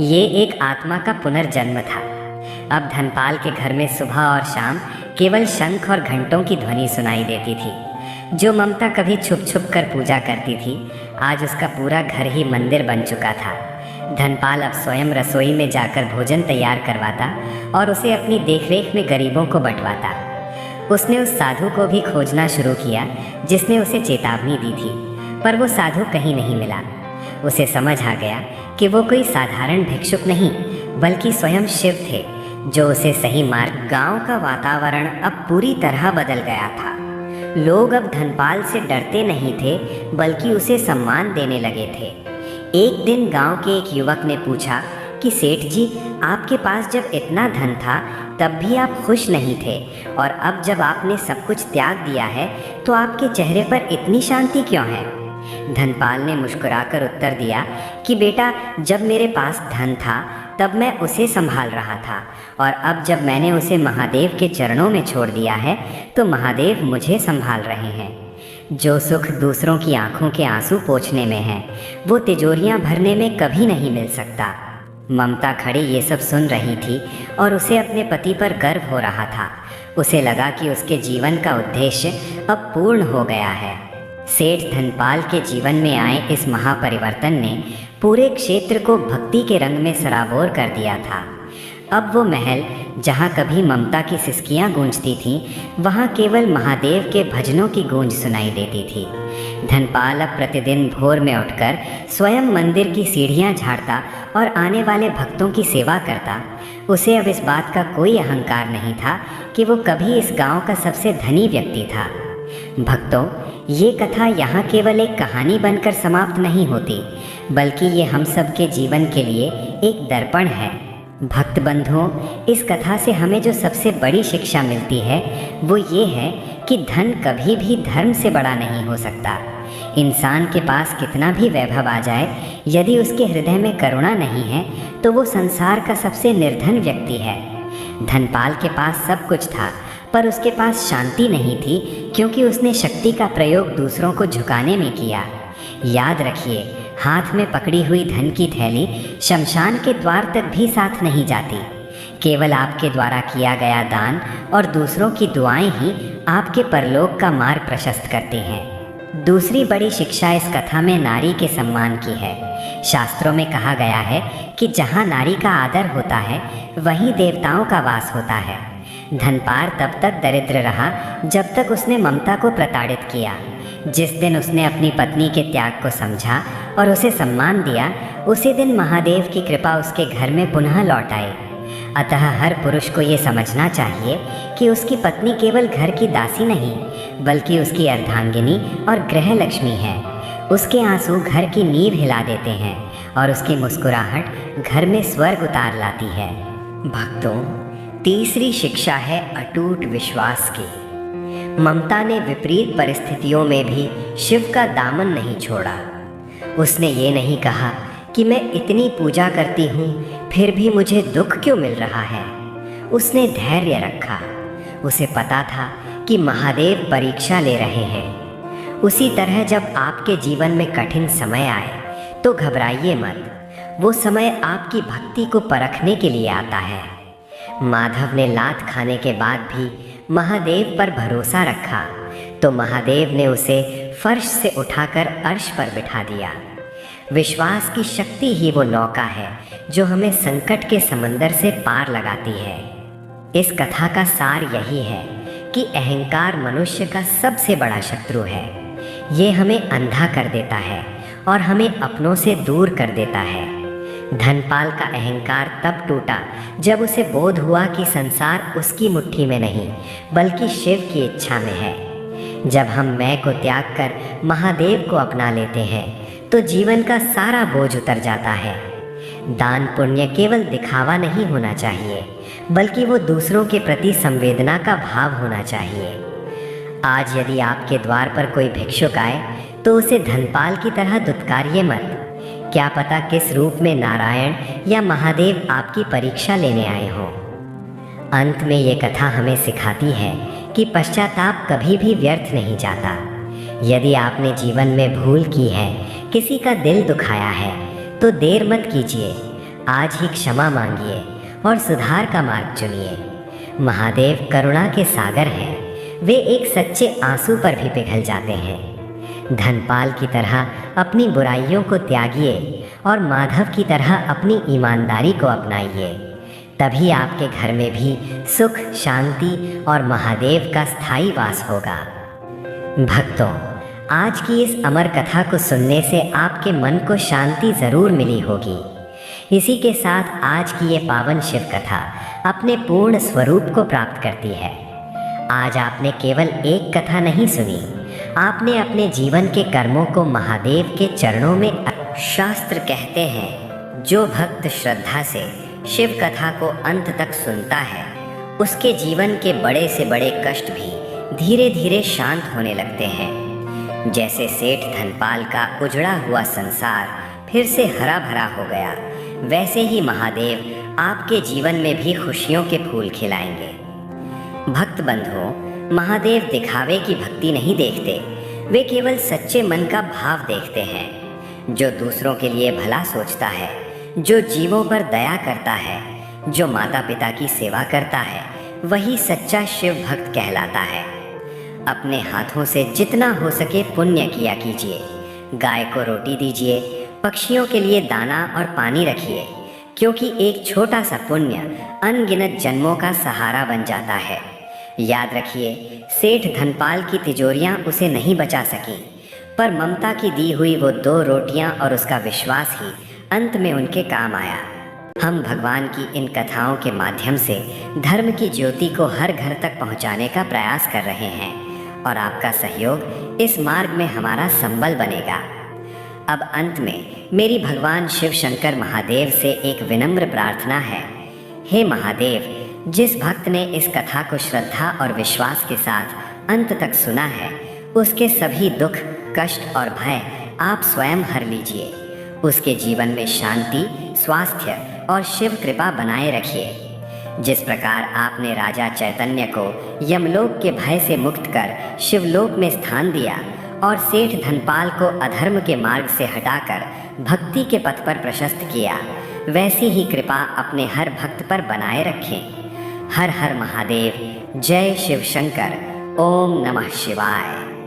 ये एक आत्मा का पुनर्जन्म था। अब धनपाल के घर में सुबह और शाम केवल शंख और घंटों की ध्वनि सुनाई देती थी। जो ममता कभी छुप छुप कर पूजा करती थी, आज उसका पूरा घर ही मंदिर बन चुका था। धनपाल अब स्वयं रसोई में जाकर भोजन तैयार करवाता और उसे अपनी देखरेख में गरीबों को बंटवाता। उसने उस साधु को भी खोजना शुरू किया जिसने उसे चेतावनी दी थी, पर वो साधु कहीं नहीं मिला। उसे समझ आ गया कि वो कोई साधारण भिक्षुक नहीं बल्कि स्वयं शिव थे जो उसे सही मार्ग। गांव का वातावरण अब पूरी तरह बदल गया था। लोग अब धनपाल से डरते नहीं थे बल्कि उसे सम्मान देने लगे थे। एक दिन गांव के एक युवक ने पूछा कि सेठ जी, आपके पास जब इतना धन था तब भी आप खुश नहीं थे, और अब जब आपने सब कुछ त्याग दिया है तो आपके चेहरे पर इतनी शांति क्यों है? धनपाल ने मुस्कुराकर उत्तर दिया कि बेटा, जब मेरे पास धन था तब मैं उसे संभाल रहा था, और अब जब मैंने उसे महादेव के चरणों में छोड़ दिया है तो महादेव मुझे संभाल रहे हैं। जो सुख दूसरों की आंखों के आंसू पोंछने में है, वो तिजोरियां भरने में कभी नहीं मिल सकता। ममता खड़ी ये सब सुन रही थी और उसे अपने पति पर गर्व हो रहा था। उसे लगा कि उसके जीवन का उद्देश्य अब पूर्ण हो गया है। सेठ धनपाल के जीवन में आए इस महापरिवर्तन ने पूरे क्षेत्र को भक्ति के रंग में सराबोर कर दिया था। अब वो महल जहाँ कभी ममता की सिसकियाँ गूंजती थीं, वहाँ केवल महादेव के भजनों की गूंज सुनाई देती थी। धनपाल अब प्रतिदिन भोर में उठकर स्वयं मंदिर की सीढ़ियाँ झाड़ता और आने वाले भक्तों की सेवा करता। उसे अब इस बात का कोई अहंकार नहीं था कि वो कभी इस गांव का सबसे धनी व्यक्ति था। भक्तों, ये कथा यहाँ केवल एक कहानी बनकर समाप्त नहीं होती, बल्कि ये हम सब के जीवन के लिए एक दर्पण है। भक्त बंधुओं, इस कथा से हमें जो सबसे बड़ी शिक्षा मिलती है वो ये है कि धन कभी भी धर्म से बड़ा नहीं हो सकता। इंसान के पास कितना भी वैभव आ जाए, यदि उसके हृदय में करुणा नहीं है तो वो संसार का सबसे निर्धन व्यक्ति है। धनपाल के पास सब कुछ था, पर उसके पास शांति नहीं थी, क्योंकि उसने शक्ति का प्रयोग दूसरों को झुकाने में किया। याद रखिए, हाथ में पकड़ी हुई धन की थैली शमशान के द्वार तक भी साथ नहीं जाती। केवल आपके द्वारा किया गया दान और दूसरों की दुआएं ही आपके परलोक का मार्ग प्रशस्त करती हैं। दूसरी बड़ी शिक्षा इस कथा में नारी के सम्मान की है। शास्त्रों में कहा गया है कि जहाँ नारी का आदर होता है वहीं देवताओं का वास होता है। धनपाल तब तक दरिद्र रहा जब तक उसने ममता को प्रताड़ित किया। जिस दिन उसने अपनी पत्नी के त्याग को समझा और उसे सम्मान दिया, उसी दिन महादेव की कृपा उसके घर में पुनः लौट आई। अतः हर पुरुष को ये समझना चाहिए कि उसकी पत्नी केवल घर की दासी नहीं, बल्कि उसकी अर्धांगिनी और गृह लक्ष्मी है। उसके आंसू घर की नींव हिला देते हैं और उसकी मुस्कुराहट घर में स्वर्ग उतार लाती है। भक्तों, तीसरी शिक्षा है अटूट विश्वास की। ममता ने विपरीत परिस्थितियों में भी शिव का दामन नहीं छोड़ा। उसने ये नहीं कहा कि मैं इतनी पूजा करती हूँ फिर भी मुझे दुख क्यों मिल रहा है। उसने धैर्य रखा। उसे पता था कि महादेव परीक्षा ले रहे हैं। उसी तरह जब आपके जीवन में कठिन समय आए तो घबराइए मत। वो समय आपकी भक्ति को परखने के लिए आता है। माधव ने लात खाने के बाद भी महादेव पर भरोसा रखा तो महादेव ने उसे फर्श से उठाकर अर्श पर बिठा दिया। विश्वास की शक्ति ही वो नौका है जो हमें संकट के समंदर से पार लगाती है। इस कथा का सार यही है कि अहंकार मनुष्य का सबसे बड़ा शत्रु है। ये हमें अंधा कर देता है और हमें अपनों से दूर कर देता है। धनपाल का अहंकार तब टूटा जब उसे बोध हुआ कि संसार उसकी मुट्ठी में नहीं बल्कि शिव की इच्छा में है। जब हम मैं को त्याग कर महादेव को अपना लेते हैं तो जीवन का सारा बोझ उतर जाता है। दान पुण्य केवल दिखावा नहीं होना चाहिए, बल्कि वो दूसरों के प्रति संवेदना का भाव होना चाहिए। आज यदि आपके द्वार पर कोई भिक्षुक आए तो उसे धनपाल की तरह दुत्कारिए मत। क्या पता किस रूप में नारायण या महादेव आपकी परीक्षा लेने आए हों। अंत में ये कथा हमें सिखाती है कि पश्चाताप कभी भी व्यर्थ नहीं जाता। यदि आपने जीवन में भूल की है, किसी का दिल दुखाया है, तो देर मत कीजिए। आज ही क्षमा मांगिए और सुधार का मार्ग चुनिए। महादेव करुणा के सागर हैं। वे एक सच्चे आंसू पर भी पिघल जाते हैं। धनपाल की तरह अपनी बुराइयों को त्यागिए और माधव की तरह अपनी ईमानदारी को अपनाइए। तभी आपके घर में भी सुख, शांति और महादेव का स्थायी वास होगा। भक्तों, आज की इस अमर कथा को सुनने से आपके मन को शांति ज़रूर मिली होगी। इसी के साथ आज की ये पावन शिव कथा अपने पूर्ण स्वरूप को प्राप्त करती है। आज आपने केवल एक कथा नहीं सुनी, आपने अपने जीवन के कर्मों को महादेव के चरणों में। शास्त्र कहते हैं, जो भक्त श्रद्धा से शिव कथा को अंत तक सुनता है, उसके जीवन के बड़े से बड़े कष्ट भी धीरे धीरे शांत होने लगते हैं। जैसे सेठ धनपाल का उजड़ा हुआ संसार फिर से हरा भरा हो गया, वैसे ही महादेव आपके जीवन में भी खुशियों के फूल खिलाएंगे। भक्त बंधुओं, महादेव दिखावे की भक्ति नहीं देखते, वे केवल सच्चे मन का भाव देखते हैं। जो दूसरों के लिए भला सोचता है, जो जीवों पर दया करता है, जो माता पिता की सेवा करता है, वही सच्चा शिव भक्त कहलाता है। अपने हाथों से जितना हो सके पुण्य किया कीजिए। गाय को रोटी दीजिए, पक्षियों के लिए दाना और पानी रखिए, क्योंकि एक छोटा सा पुण्य अनगिनत जन्मों का सहारा बन जाता है। याद रखिए, सेठ धनपाल की तिजोरियां उसे नहीं बचा सकी, पर ममता की दी हुई वो 2 रोटियां और उसका विश्वास ही अंत में उनके काम आया। हम भगवान की इन कथाओं के माध्यम से धर्म की ज्योति को हर घर तक पहुंचाने का प्रयास कर रहे हैं और आपका सहयोग इस मार्ग में हमारा संबल बनेगा। अब अंत में मेरी भगवान शिव शंकर महादेव से एक विनम्र प्रार्थना है। हे महादेव, जिस भक्त ने इस कथा को श्रद्धा और विश्वास के साथ अंत तक सुना है, उसके सभी दुख, कष्ट और भय आप स्वयं हर लीजिए। उसके जीवन में शांति, स्वास्थ्य और शिव कृपा बनाए रखिए। जिस प्रकार आपने राजा चैतन्य को यमलोक के भय से मुक्त कर शिवलोक में स्थान दिया और सेठ धनपाल को अधर्म के मार्ग से हटाकर भक्ति के पथ पर प्रशस्त किया, वैसी ही कृपा अपने हर भक्त पर बनाए रखें। हर हर महादेव। जय शिव शंकर। ओम नमः शिवाय।